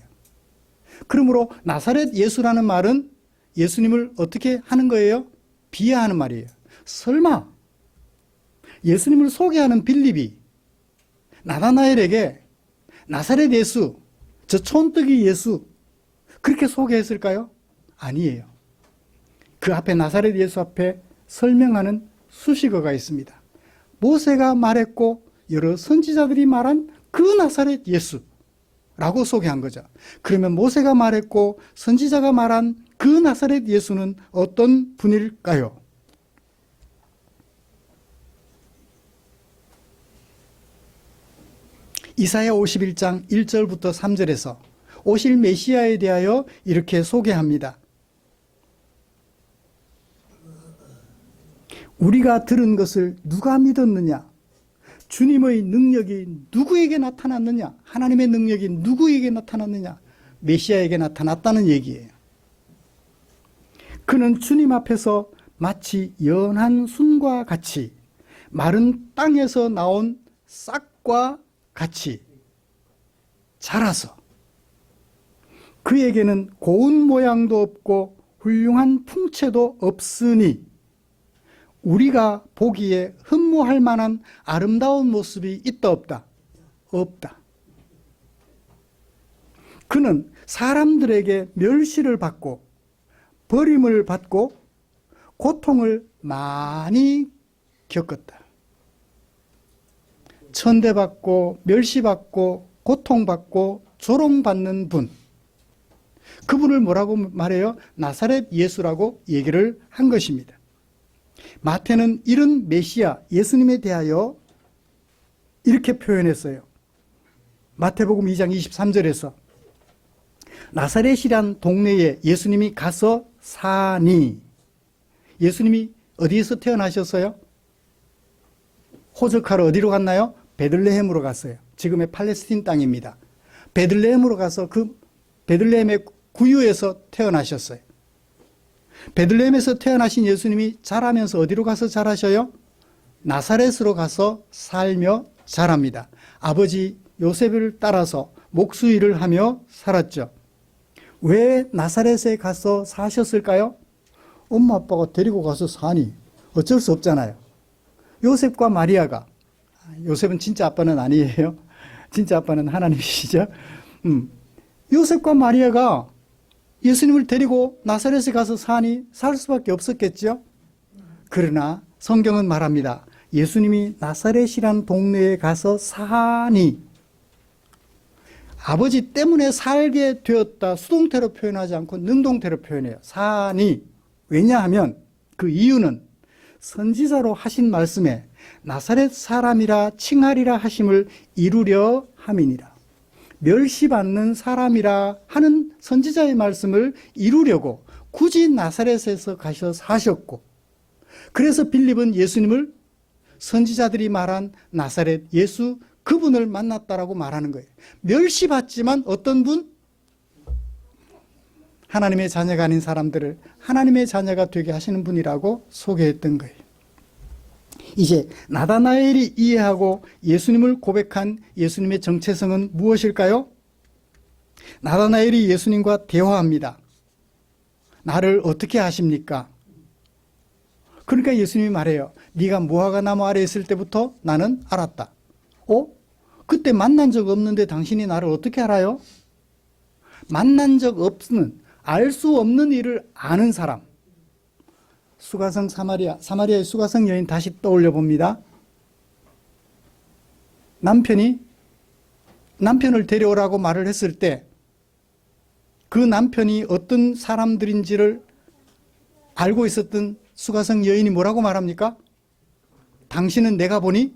그러므로 나사렛 예수라는 말은 예수님을 어떻게 하는 거예요? 비하하는 말이에요. 설마 예수님을 소개하는 빌립이 나다나엘에게 나사렛 예수, 저 촌뜨기 예수 그렇게 소개했을까요? 아니에요. 그 앞에 나사렛 예수 앞에 설명하는 수식어가 있습니다. 모세가 말했고 여러 선지자들이 말한 그 나사렛 예수라고 소개한 거죠. 그러면 모세가 말했고 선지자가 말한 그 나사렛 예수는 어떤 분일까요? 이사야 51장 1절부터 3절에서 오실 메시아에 대하여 이렇게 소개합니다. 우리가 들은 것을 누가 믿었느냐? 주님의 능력이 누구에게 나타났느냐? 하나님의 능력이 누구에게 나타났느냐? 메시아에게 나타났다는 얘기예요. 그는 주님 앞에서 마치 연한 순과 같이 마른 땅에서 나온 싹과 같이 자라서 그에게는 고운 모양도 없고 훌륭한 풍채도 없으니 우리가 보기에 흠모할 만한 아름다운 모습이 있다 없다? 없다. 그는 사람들에게 멸시를 받고 버림을 받고 고통을 많이 겪었다. 천대받고 멸시받고 고통받고 조롱받는 분, 그분을 뭐라고 말해요? 나사렛 예수라고 얘기를 한 것입니다. 마태는 이런 메시아 예수님에 대하여 이렇게 표현했어요. 마태복음 2장 23절에서 나사렛이란 동네에 예수님이 가서 사니, 예수님이 어디에서 태어나셨어요? 호적하러 어디로 갔나요? 베들레헴으로 갔어요. 지금의 팔레스틴 땅입니다. 베들레헴으로 가서 그 베들레헴의 구유에서 태어나셨어요. 베들레헴에서 태어나신 예수님이 자라면서 어디로 가서 자라셔요? 나사렛으로 가서 살며 자랍니다. 아버지 요셉을 따라서 목수일을 하며 살았죠. 왜 나사렛에 가서 사셨을까요? 엄마 아빠가 데리고 가서 사니 어쩔 수 없잖아요. 요셉과 마리아가, 요셉은 진짜 아빠는 아니에요. 진짜 아빠는 하나님이시죠. 요셉과 마리아가 예수님을 데리고 나사렛에 가서 사니 살 수밖에 없었겠죠. 그러나 성경은 말합니다. 예수님이 나사렛이란 동네에 가서 사니, 아버지 때문에 살게 되었다 수동태로 표현하지 않고 능동태로 표현해요. 사니. 왜냐하면 그 이유는 선지자로 하신 말씀에 나사렛 사람이라 칭하리라 하심을 이루려 함이니라. 멸시받는 사람이라 하는 선지자의 말씀을 이루려고 굳이 나사렛에서 가셔 사셨고, 그래서 빌립은 예수님을 선지자들이 말한 나사렛 예수 그분을 만났다라고 말하는 거예요. 멸시받지만 어떤 분? 하나님의 자녀가 아닌 사람들을 하나님의 자녀가 되게 하시는 분이라고 소개했던 거예요. 이제 나다나엘이 이해하고 예수님을 고백한 예수님의 정체성은 무엇일까요? 나다나엘이 예수님과 대화합니다. 나를 어떻게 아십니까? 그러니까 예수님이 말해요. 네가 무화과 나무 아래 있을 때부터 나는 알았다. 그때 만난 적 없는데 당신이 나를 어떻게 알아요? 만난 적 없는, 알 수 없는 일을 아는 사람. 수가성 사마리아의 수가성 여인 다시 떠올려 봅니다. 남편을 데려오라고 말을 했을 때 그 남편이 어떤 사람들인지를 알고 있었던 수가성 여인이 뭐라고 말합니까? 당신은 내가 보니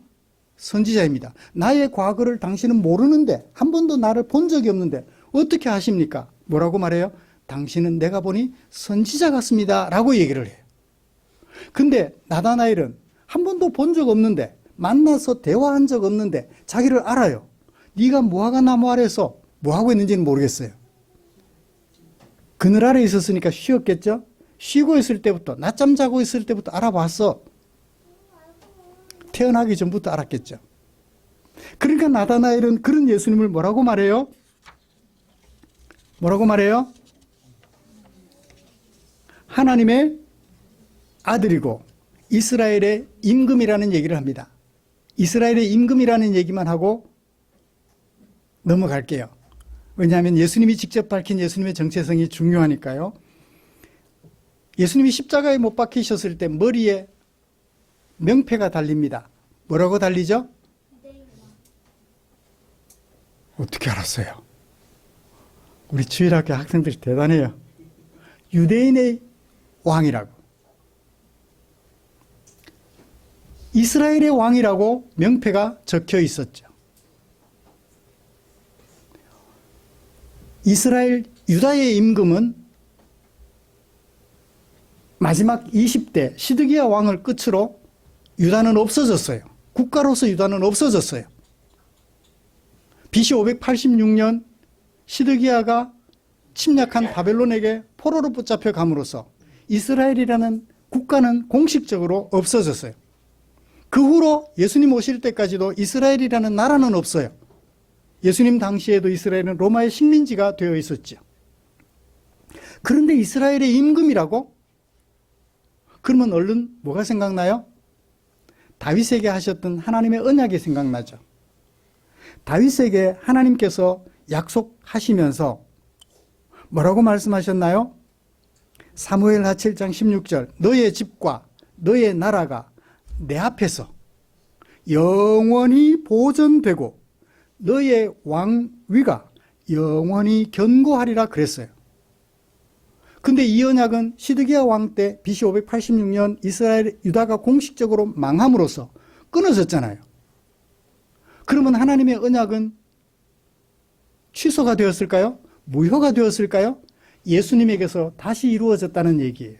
선지자입니다. 나의 과거를 당신은 모르는데, 한 번도 나를 본 적이 없는데 어떻게 아십니까? 뭐라고 말해요? 당신은 내가 보니 선지자 같습니다 라고 얘기를 해요. 근데 나다나엘은 한 번도 본 적 없는데, 만나서 대화한 적 없는데 자기를 알아요. 네가 무화과 나무 아래에서 뭐 하고 있는지는 모르겠어요. 그늘 아래 있었으니까 쉬었겠죠? 쉬고 있을 때부터, 낮잠 자고 있을 때부터 알아봤어. 태어나기 전부터 알았겠죠. 그러니까 나다나엘은 그런 예수님을 뭐라고 말해요? 뭐라고 말해요? 하나님의 아들이고 이스라엘의 임금이라는 얘기를 합니다. 이스라엘의 임금이라는 얘기만 하고 넘어갈게요. 왜냐하면 예수님이 직접 밝힌 예수님의 정체성이 중요하니까요. 예수님이 십자가에 못 박히셨을 때 머리에 명패가 달립니다. 뭐라고 달리죠? 어떻게 알았어요? 우리 주일학교 학생들이 대단해요. 유대인의 왕이라고. 이스라엘의 왕이라고 명패가 적혀 있었죠. 유다의 임금은 마지막 20대 시드기야 왕을 끝으로 유다는 없어졌어요. 국가로서 유다는 없어졌어요. BC 586년 시드기야가 침략한 바벨론에게 포로로 붙잡혀 감으로써 이스라엘이라는 국가는 공식적으로 없어졌어요. 그 후로 예수님 오실 때까지도 이스라엘이라는 나라는 없어요. 예수님 당시에도 이스라엘은 로마의 식민지가 되어 있었죠. 그런데 이스라엘의 임금이라고? 그러면 얼른 뭐가 생각나요? 다윗에게 하셨던 하나님의 언약이 생각나죠. 다윗에게 하나님께서 약속하시면서 뭐라고 말씀하셨나요? 사무엘하 7장 16절 너의 집과 너의 나라가 내 앞에서 영원히 보존되고 너의 왕위가 영원히 견고하리라 그랬어요. 근데 이 언약은 시드기야 왕 때 BC 586년 유다가 공식적으로 망함으로써 끊어졌잖아요. 그러면 하나님의 언약은 취소가 되었을까요? 무효가 되었을까요? 예수님에게서 다시 이루어졌다는 얘기예요.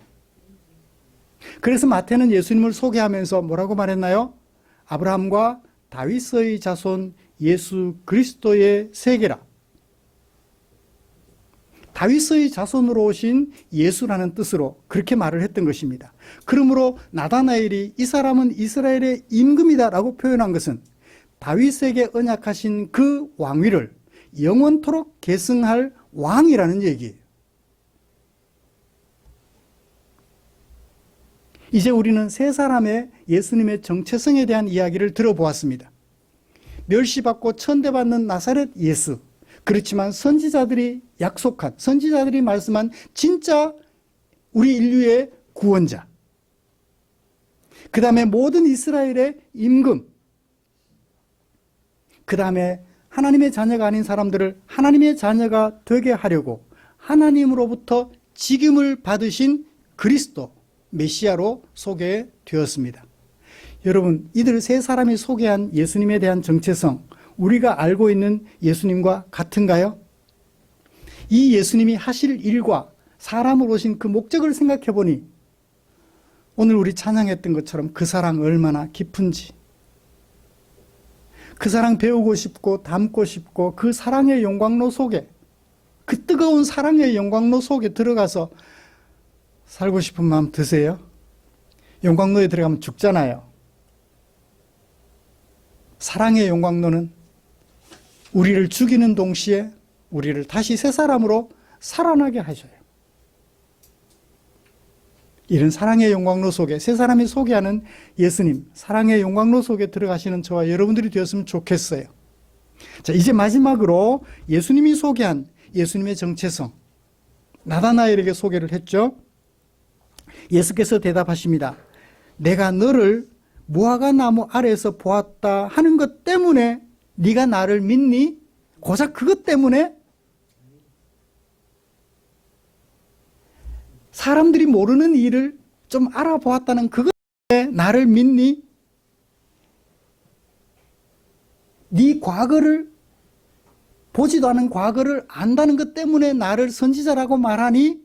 그래서 마태는 예수님을 소개하면서 뭐라고 말했나요? 아브라함과 다윗의 자손 예수 그리스도의 세계라. 다윗의 자손으로 오신 예수라는 뜻으로 그렇게 말을 했던 것입니다. 그러므로 나다나엘이 이 사람은 이스라엘의 임금이다라고 표현한 것은 다윗에게 언약하신 그 왕위를 영원토록 계승할 왕이라는 얘기예요. 이제 우리는 세 사람의 예수님의 정체성에 대한 이야기를 들어보았습니다. 멸시받고 천대받는 나사렛 예수, 그렇지만 선지자들이 약속한, 선지자들이 말씀한 진짜 우리 인류의 구원자, 그 다음에 모든 이스라엘의 임금, 그 다음에 하나님의 자녀가 아닌 사람들을 하나님의 자녀가 되게 하려고 하나님으로부터 직임을 받으신 그리스도, 메시아로 소개되었습니다. 여러분, 이들 세 사람이 소개한 예수님에 대한 정체성, 우리가 알고 있는 예수님과 같은가요? 이 예수님이 하실 일과 사람으로 오신 그 목적을 생각해 보니 오늘 우리 찬양했던 것처럼 그 사랑 얼마나 깊은지, 그 사랑 배우고 싶고 담고 싶고 그 사랑의 영광로 속에, 그 뜨거운 사랑의 영광로 속에 들어가서 살고 싶은 마음 드세요? 영광로에 들어가면 죽잖아요. 사랑의 영광로는 우리를 죽이는 동시에 우리를 다시 새 사람으로 살아나게 하셔요. 이런 사랑의 영광로 속에 세 사람이 소개하는 예수님, 사랑의 영광로 속에 들어가시는 저와 여러분들이 되었으면 좋겠어요. 자, 이제 마지막으로 예수님이 소개한 예수님의 정체성, 나다나엘에게 소개를 했죠. 예수께서 대답하십니다. 내가 너를 무화과 나무 아래에서 보았다 하는 것 때문에 네가 나를 믿니? 고작 그것 때문에? 사람들이 모르는 일을 좀 알아보았다는 그것 때문에 나를 믿니? 네 과거를, 보지도 않은 과거를 안다는 것 때문에 나를 선지자라고 말하니?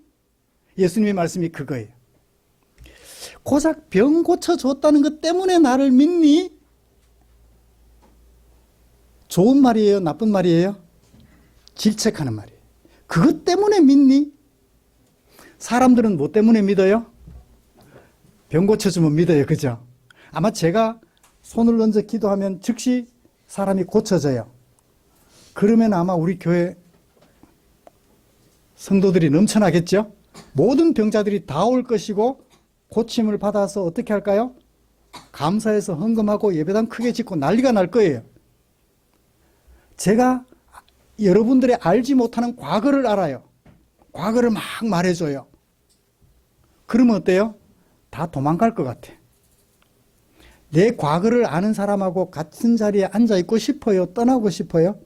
예수님의 말씀이 그거예요. 고작 병 고쳐줬다는 것 때문에 나를 믿니? 좋은 말이에요? 나쁜 말이에요? 질책하는 말이에요. 그것 때문에 믿니? 사람들은 뭐 때문에 믿어요? 병 고쳐주면 믿어요. 그죠? 아마 제가 손을 얹어 기도하면 즉시 사람이 고쳐져요. 그러면 아마 우리 교회 성도들이 넘쳐나겠죠? 모든 병자들이 다 올 것이고 고침을 받아서 어떻게 할까요? 감사해서 헌금하고 예배당 크게 짓고 난리가 날 거예요. 제가 여러분들의 알지 못하는 과거를 알아요. 과거를 막 말해줘요. 그러면 어때요? 다 도망갈 것 같아. 내 과거를 아는 사람하고 같은 자리에 앉아 있고 싶어요? 떠나고 싶어요?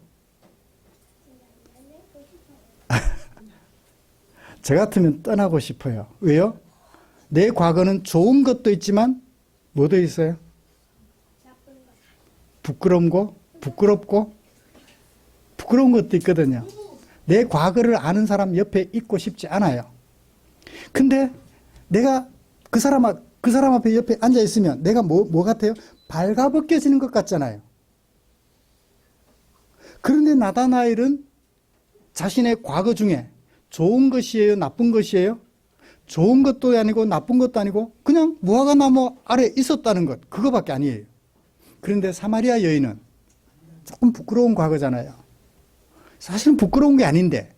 저 같으면 떠나고 싶어요. 왜요? 내 과거는 좋은 것도 있지만 뭐도 있어요? 부끄럽고 부끄러운 것도 있거든요. 내 과거를 아는 사람 옆에 있고 싶지 않아요. 근데 내가 그 사람 앞에 옆에 앉아 있으면 내가 뭐 같아요? 발가벗겨지는 것 같잖아요. 그런데 나다나엘은 자신의 과거 중에 좋은 것이에요? 나쁜 것이에요? 좋은 것도 아니고 나쁜 것도 아니고 그냥 무화과 나무 아래 있었다는 것, 그거밖에 아니에요. 그런데 사마리아 여인은 조금 부끄러운 과거잖아요. 사실은 부끄러운 게 아닌데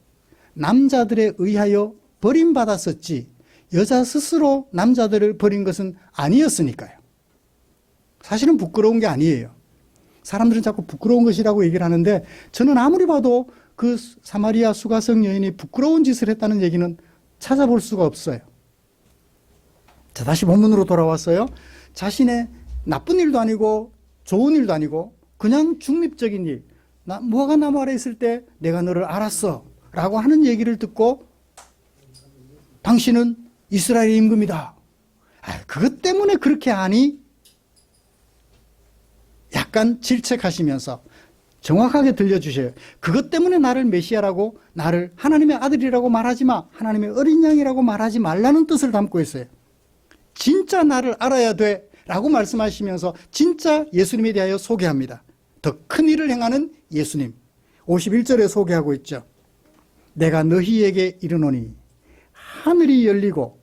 남자들에 의하여 버림받았었지 여자 스스로 남자들을 버린 것은 아니었으니까요. 사실은 부끄러운 게 아니에요. 사람들은 자꾸 부끄러운 것이라고 얘기를 하는데 저는 아무리 봐도 그 사마리아 수가성 여인이 부끄러운 짓을 했다는 얘기는 찾아볼 수가 없어요. 자, 다시 본문으로 돌아왔어요. 자신의 나쁜 일도 아니고 좋은 일도 아니고 그냥 중립적인 일, 무화과 나무 아래 있을 때 내가 너를 알았어 라고 하는 얘기를 듣고 당신은 이스라엘의 임금이다. 그것 때문에 그렇게 하니? 약간 질책하시면서 정확하게 들려주셔요. 그것 때문에 나를 메시아라고, 나를 하나님의 아들이라고 말하지 마, 하나님의 어린 양이라고 말하지 말라는 뜻을 담고 있어요. 진짜 나를 알아야 돼 라고 말씀하시면서 진짜 예수님에 대하여 소개합니다. 더 큰 일을 행하는 예수님. 51절에 소개하고 있죠. 내가 너희에게 이르노니 하늘이 열리고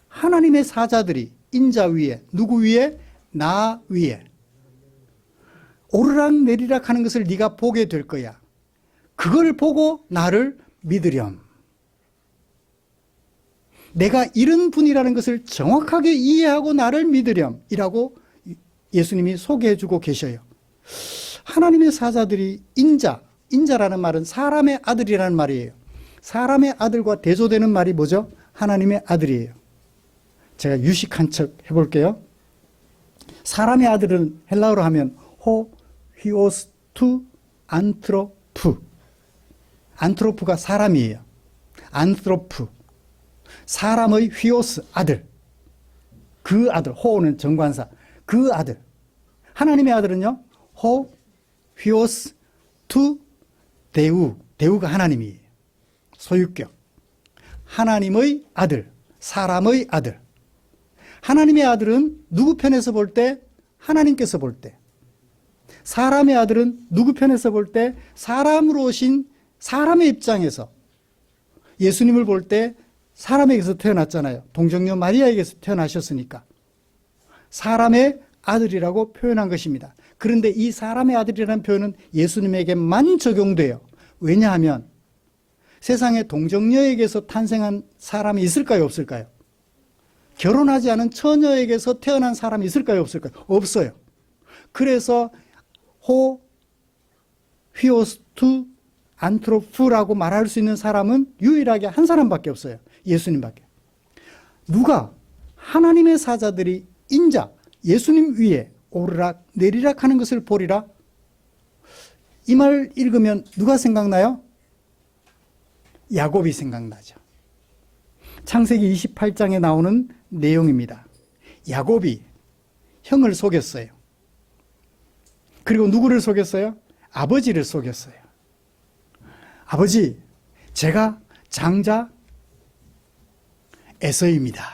하나님의 사자들이 인자 위에, 누구 위에? 나 위에 오르락 내리락 하는 것을 네가 보게 될 거야. 그걸 보고 나를 믿으렴. 내가 이런 분이라는 것을 정확하게 이해하고 나를 믿으렴 이라고 예수님이 소개해주고 계셔요. 하나님의 사자들이 인자라는 말은 사람의 아들이라는 말이에요. 사람의 아들과 대조되는 말이 뭐죠? 하나님의 아들이에요. 제가 유식한 척 해볼게요. 사람의 아들은 헬라어로 하면 히오스 투 안트로프. 안트로프가 사람이에요. 안트로프. 사람의 휘오스, 아들. 그 아들, 호는 정관사, 그 아들. 하나님의 아들은요, 호, 휘오스, 투, 대우. 대우가 하나님이에요. 소유격. 하나님의 아들, 사람의 아들. 하나님의 아들은 누구 편에서 볼 때? 하나님께서 볼 때. 사람의 아들은 누구 편에서 볼 때? 사람으로 오신 사람의 입장에서. 예수님을 볼 때 사람에게서 태어났잖아요. 동정녀 마리아에게서 태어나셨으니까. 사람의 아들이라고 표현한 것입니다. 그런데 이 사람의 아들이라는 표현은 예수님에게만 적용돼요. 왜냐하면 세상에 동정녀에게서 탄생한 사람이 있을까요? 없을까요? 결혼하지 않은 처녀에게서 태어난 사람이 있을까요? 없을까요? 없어요. 그래서 호, 휘오스투, 안트로프라고 말할 수 있는 사람은 유일하게 한 사람밖에 없어요. 예수님밖에. 누가 하나님의 사자들이 인자, 예수님 위에 오르락 내리락 하는 것을 보리라. 이 말 읽으면 누가 생각나요? 야곱이 생각나죠. 창세기 28장에 나오는 내용입니다. 야곱이 형을 속였어요. 그리고 누구를 속였어요? 아버지를 속였어요. 아버지, 제가 장자 에서입니다.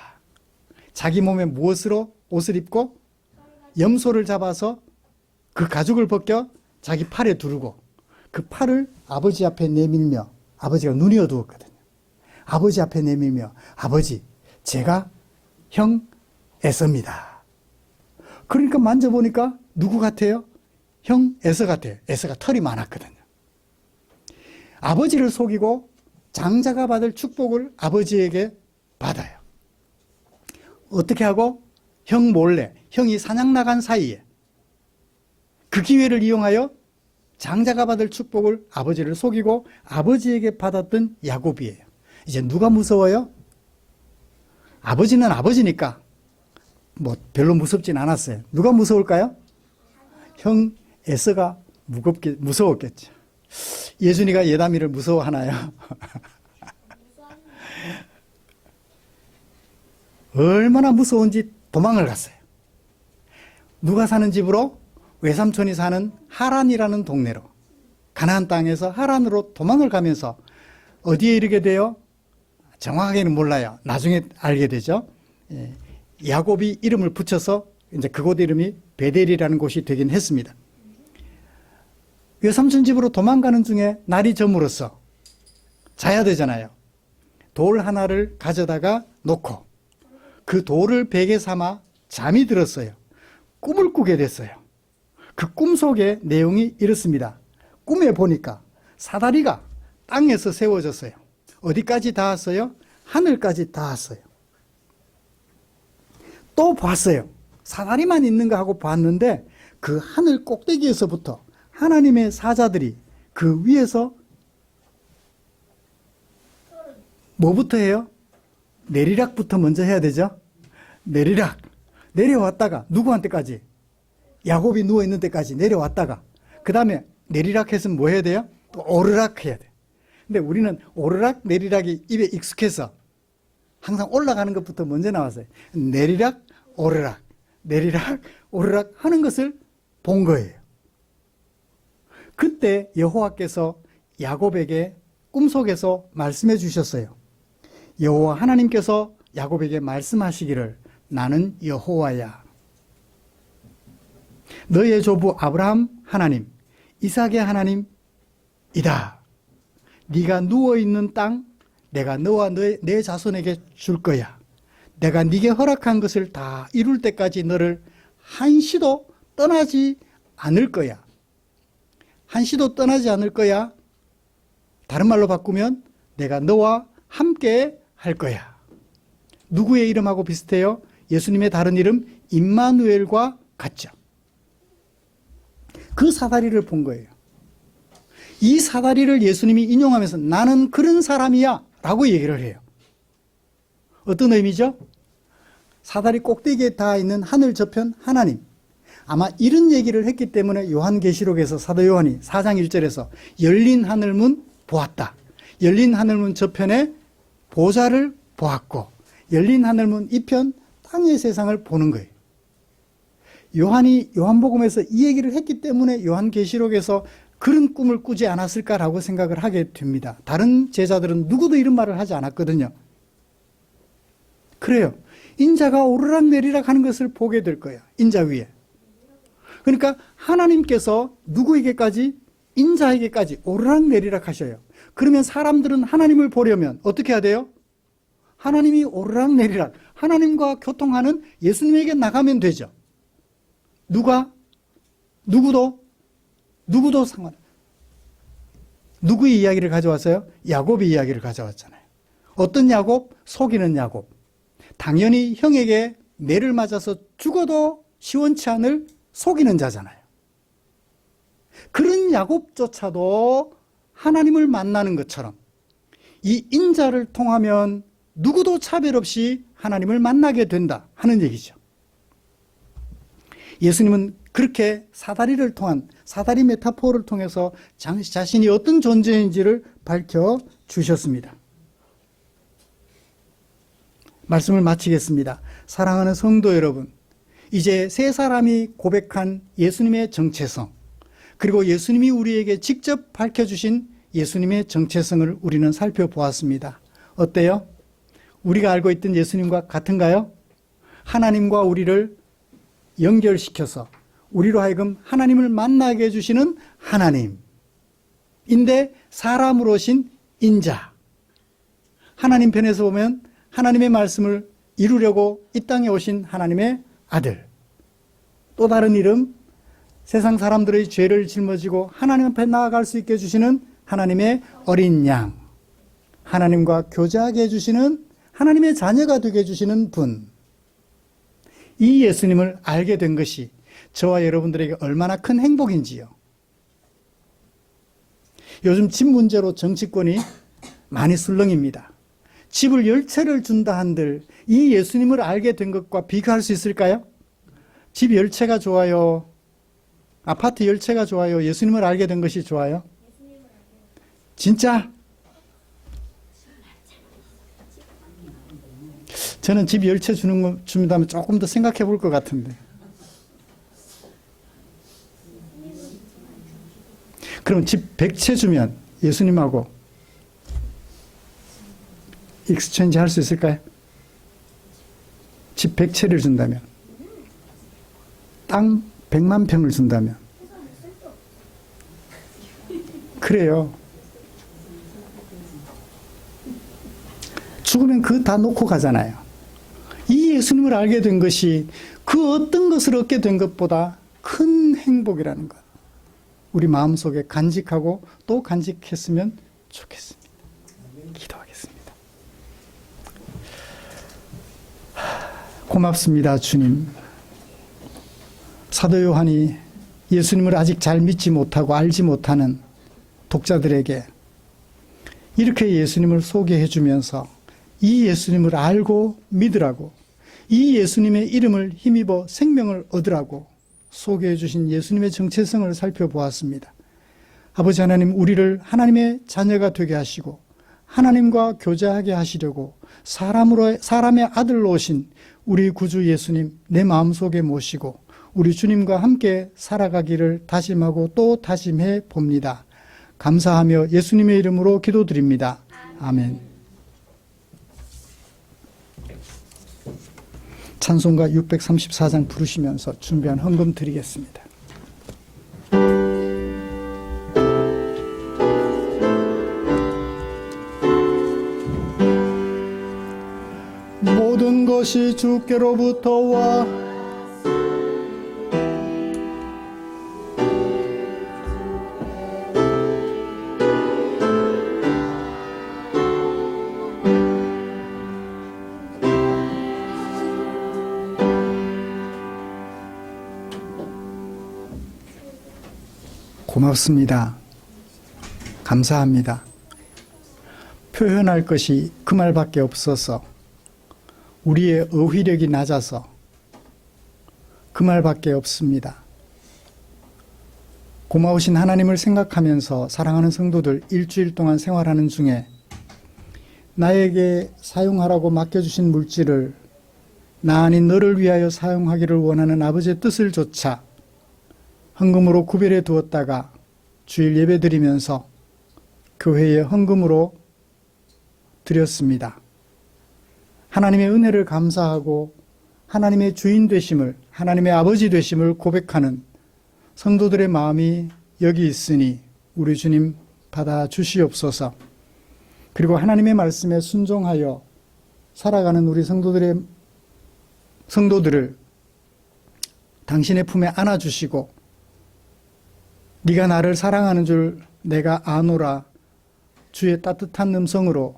자기 몸에 무엇으로 옷을 입고 염소를 잡아서 그 가죽을 벗겨 자기 팔에 두르고 그 팔을 아버지 앞에 내밀며, 아버지가 눈이 어두웠거든요. 아버지 앞에 내밀며, 아버지, 제가 형 에서입니다. 그러니까 만져보니까 누구 같아요? 형 에서 같아요. 에서가 털이 많았거든요. 아버지를 속이고 장자가 받을 축복을 아버지에게 받아요. 어떻게 하고? 형 몰래, 형이 사냥 나간 사이에 그 기회를 이용하여 장자가 받을 축복을 아버지를 속이고 아버지에게 받았던 야곱이에요. 이제 누가 무서워요? 아버지는 아버지니까 뭐 별로 무섭진 않았어요. 누가 무서울까요? 형 에서가 무서웠겠죠. 예준이가 예담이를 무서워하나요? 얼마나 무서운지 도망을 갔어요. 누가 사는 집으로? 외삼촌이 사는 하란이라는 동네로, 가나안 땅에서 하란으로 도망을 가면서 어디에 이르게 돼요? 정확하게는 몰라요. 나중에 알게 되죠. 야곱이 이름을 붙여서 이제 그곳 이름이 베델이라는 곳이 되긴 했습니다. 외삼촌 집으로 도망가는 중에 날이 저물어서 자야 되잖아요. 돌 하나를 가져다가 놓고 그 돌을 베개 삼아 잠이 들었어요. 꿈을 꾸게 됐어요. 그 꿈 속의 내용이 이렇습니다. 꿈에 보니까 사다리가 땅에서 세워졌어요. 어디까지 닿았어요? 하늘까지 닿았어요. 또 봤어요. 사다리만 있는가 하고 봤는데 그 하늘 꼭대기에서부터 하나님의 사자들이 그 위에서 뭐부터 해요? 내리락부터 먼저 해야 되죠. 내리락. 내려왔다가 누구한테까지? 야곱이 누워있는 데까지 내려왔다가 그 다음에 내리락 했으면 뭐 해야 돼요? 또 오르락 해야 돼요. 근데 우리는 오르락 내리락이 입에 익숙해서 항상 올라가는 것부터 먼저 나왔어요. 내리락 오르락 내리락 오르락 하는 것을 본 거예요. 그때 여호와께서 야곱에게 꿈속에서 말씀해 주셨어요. 여호와 하나님께서 야곱에게 말씀하시기를 나는 여호와야. 너의 조부 아브라함 하나님, 이삭의 하나님이다. 네가 누워있는 땅 내가 너와 내 자손에게 줄 거야. 내가 네게 허락한 것을 다 이룰 때까지 너를 한시도 떠나지 않을 거야. 한시도 떠나지 않을 거야. 다른 말로 바꾸면 내가 너와 함께 할 거야. 누구의 이름하고 비슷해요? 예수님의 다른 이름 임마누엘과 같죠. 그 사다리를 본 거예요. 이 사다리를 예수님이 인용하면서 나는 그런 사람이야 라고 얘기를 해요. 어떤 의미죠? 사다리 꼭대기에 닿아 있는 하늘 저편 하나님. 아마 이런 얘기를 했기 때문에 요한계시록에서 사도 요한이 4장 1절에서 열린 하늘문 보았다. 열린 하늘문 저편에 보좌를 보았고 열린 하늘문 이편 땅의 세상을 보는 거예요. 요한이 요한복음에서 이 얘기를 했기 때문에 요한계시록에서 그런 꿈을 꾸지 않았을까라고 생각을 하게 됩니다. 다른 제자들은 누구도 이런 말을 하지 않았거든요. 그래요. 인자가 오르락내리락 하는 것을 보게 될 거예요. 인자 위에. 그러니까 하나님께서 누구에게까지? 인자에게까지 오르락내리락 하셔요. 그러면 사람들은 하나님을 보려면 어떻게 해야 돼요? 하나님이 오르락내리락, 하나님과 교통하는 예수님에게 나가면 되죠. 누가? 누구도 상관. 누구의 이야기를 가져왔어요? 야곱의 이야기를 가져왔잖아요. 어떤 야곱? 속이는 야곱. 당연히 형에게 매를 맞아서 죽어도 시원치 않을 속이는 자잖아요. 그런 야곱조차도 하나님을 만나는 것처럼 이 인자를 통하면 누구도 차별 없이 하나님을 만나게 된다 하는 얘기죠. 예수님은 그렇게 사다리를 통한 사다리 메타포를 통해서 자신이 어떤 존재인지를 밝혀주셨습니다. 말씀을 마치겠습니다. 사랑하는 성도 여러분, 이제 세 사람이 고백한 예수님의 정체성, 그리고 예수님이 우리에게 직접 밝혀주신 예수님의 정체성을 우리는 살펴보았습니다. 어때요? 우리가 알고 있던 예수님과 같은가요? 하나님과 우리를 연결시켜서 우리로 하여금 하나님을 만나게 해주시는 하나님인데 사람으로 오신 인자. 하나님 편에서 보면 하나님의 말씀을 이루려고 이 땅에 오신 하나님의 아들. 또 다른 이름, 세상 사람들의 죄를 짊어지고 하나님 앞에 나아갈 수 있게 해주시는 하나님의 어린 양. 하나님과 교제하게 해주시는 하나님의 자녀가 되게 해주시는 분. 이 예수님을 알게 된 것이 저와 여러분들에게 얼마나 큰 행복인지요. 요즘 집 문제로 정치권이 많이 술렁입니다. 집을 10채를 준다 한들 이 예수님을 알게 된 것과 비교할 수 있을까요? 집 10채가 좋아요? 아파트 10채가 좋아요? 예수님을 알게 된 것이 좋아요? 진짜? 저는 집 10채 준다면 조금 더 생각해 볼 것 같은데. 그럼 집 100채 주면 예수님하고 익스체인지 할 수 있을까요? 집 100채를 준다면, 땅 100만 평을 준다면. 그래요. 죽으면 그거 다 놓고 가잖아요. 이 예수님을 알게 된 것이 그 어떤 것을 얻게 된 것보다 큰 행복이라는 것. 우리 마음속에 간직하고 또 간직했으면 좋겠습니다. 기도하겠습니다. 고맙습니다, 주님. 사도 요한이 예수님을 아직 잘 믿지 못하고 알지 못하는 독자들에게 이렇게 예수님을 소개해 주면서 이 예수님을 알고 믿으라고, 이 예수님의 이름을 힘입어 생명을 얻으라고 소개해 주신 예수님의 정체성을 살펴보았습니다. 아버지 하나님, 우리를 하나님의 자녀가 되게 하시고 하나님과 교제하게 하시려고 사람의 아들로 오신 우리 구주 예수님 내 마음속에 모시고 우리 주님과 함께 살아가기를 다짐하고 또 다짐해 봅니다. 감사하며 예수님의 이름으로 기도드립니다. 아멘. 찬송가 634장 부르시면서 준비한 헌금 드리겠습니다. 모든 것이 주께로부터 와 고맙습니다. 감사합니다. 표현할 것이 그 말밖에 없어서 우리의 어휘력이 낮아서 그 말밖에 없습니다. 고마우신 하나님을 생각하면서 사랑하는 성도들 일주일 동안 생활하는 중에 나에게 사용하라고 맡겨주신 물질을 나 아닌 너를 위하여 사용하기를 원하는 아버지의 뜻을 조차 헌금으로 구별해 두었다가 주일 예배 드리면서 교회에 헌금으로 드렸습니다. 하나님의 은혜를 감사하고 하나님의 주인 되심을, 하나님의 아버지 되심을 고백하는 성도들의 마음이 여기 있으니 우리 주님 받아 주시옵소서. 그리고 하나님의 말씀에 순종하여 살아가는 우리 성도들을 당신의 품에 안아주시고 네가 나를 사랑하는 줄 내가 아노라 주의 따뜻한 음성으로,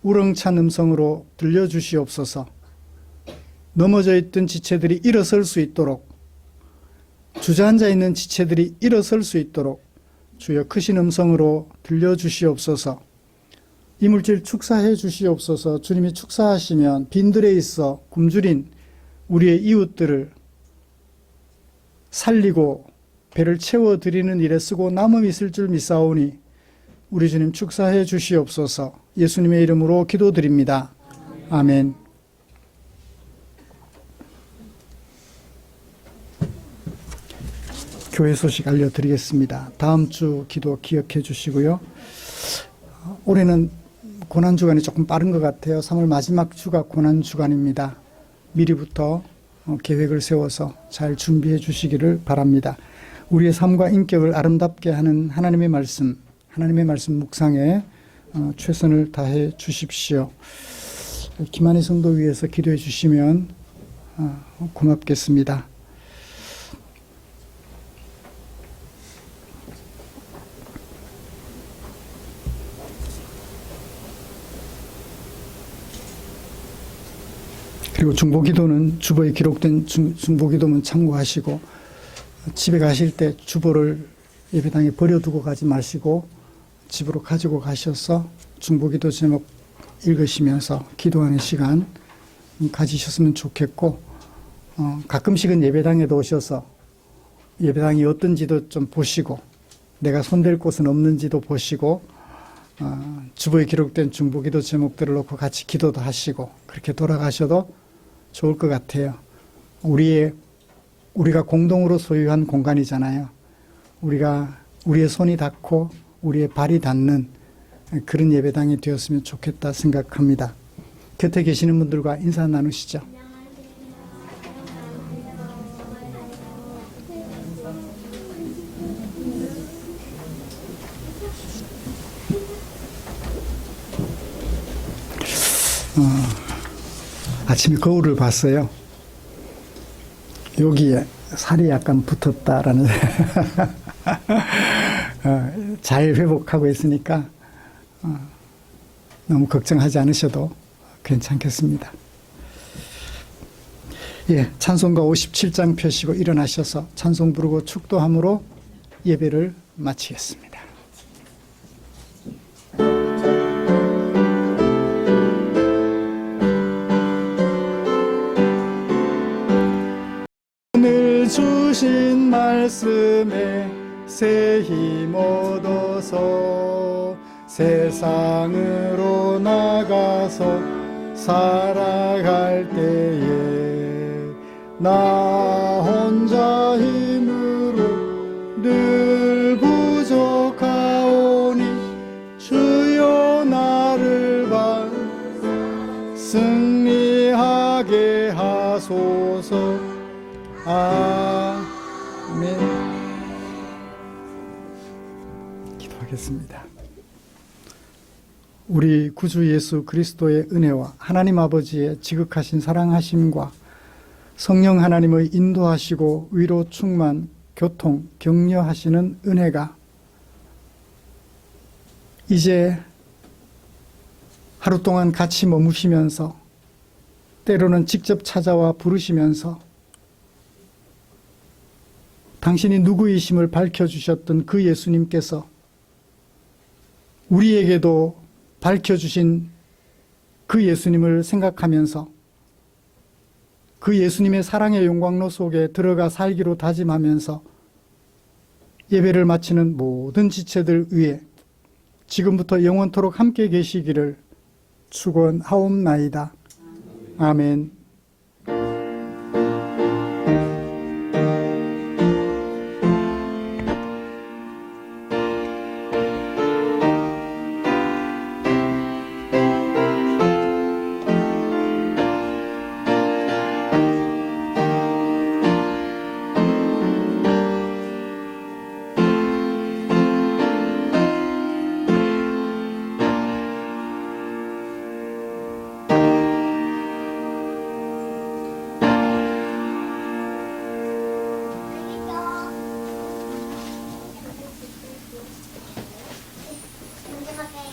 우렁찬 음성으로 들려주시옵소서. 넘어져 있던 지체들이 일어설 수 있도록, 주저앉아 있는 지체들이 일어설 수 있도록 주여 크신 음성으로 들려주시옵소서. 이물질 축사해 주시옵소서. 주님이 축사하시면 빈들에 있어 굶주린 우리의 이웃들을 살리고 배를 채워드리는 일에 쓰고 남음 있을 줄 믿사오니 우리 주님 축사해 주시옵소서. 예수님의 이름으로 기도드립니다. 아멘. 교회 소식 알려드리겠습니다. 다음 주 기도 기억해 주시고요. 올해는 고난주간이 조금 빠른 것 같아요. 3월 마지막 주가 고난주간입니다. 미리부터 계획을 세워서 잘 준비해 주시기를 바랍니다. 우리의 삶과 인격을 아름답게 하는 하나님의 말씀 묵상에 최선을 다해 주십시오. 김한희 성도 위해서 기도해 주시면 고맙겠습니다. 그리고 중보기도는 주보에 기록된 중보기도문 참고하시고 집에 가실 때 주보를 예배당에 버려두고 가지 마시고 집으로 가지고 가셔서 중보기도 제목 읽으시면서 기도하는 시간 가지셨으면 좋겠고, 가끔씩은 예배당에도 오셔서 예배당이 어떤지도 좀 보시고 내가 손댈 곳은 없는지도 보시고 주보에 기록된 중보기도 제목들을 놓고 같이 기도도 하시고 그렇게 돌아가셔도 좋을 것 같아요. 우리가 공동으로 소유한 공간이잖아요. 우리의 손이 닿고 우리의 발이 닿는 그런 예배당이 되었으면 좋겠다 생각합니다. 곁에 계시는 분들과 인사 나누시죠. 아침에 거울을 봤어요. 여기에 살이 약간 붙었다라는 잘 회복하고 있으니까 너무 걱정하지 않으셔도 괜찮겠습니다. 예, 찬송가 57장 펴시고 일어나셔서 찬송 부르고 축도함으로 예배를 마치겠습니다. 오늘 주신 말씀에 새 힘 얻어서 세상으로 나가서 살아갈 때에 나 혼자 힘으로 늘 부족하오니 주여 나를 승리하게 하소서. 아멘. 기도하겠습니다. 우리 구주 예수 그리스도의 은혜와 하나님 아버지의 지극하신 사랑하심과 성령 하나님의 인도하시고 위로 충만, 교통, 격려하시는 은혜가 이제 하루 동안 같이 머무시면서 때로는 직접 찾아와 부르시면서 당신이 누구이심을 밝혀주셨던 그 예수님께서 우리에게도 밝혀주신 그 예수님을 생각하면서 그 예수님의 사랑의 용광로 속에 들어가 살기로 다짐하면서 예배를 마치는 모든 지체들 위해 지금부터 영원토록 함께 계시기를 축원하옵나이다. 아멘.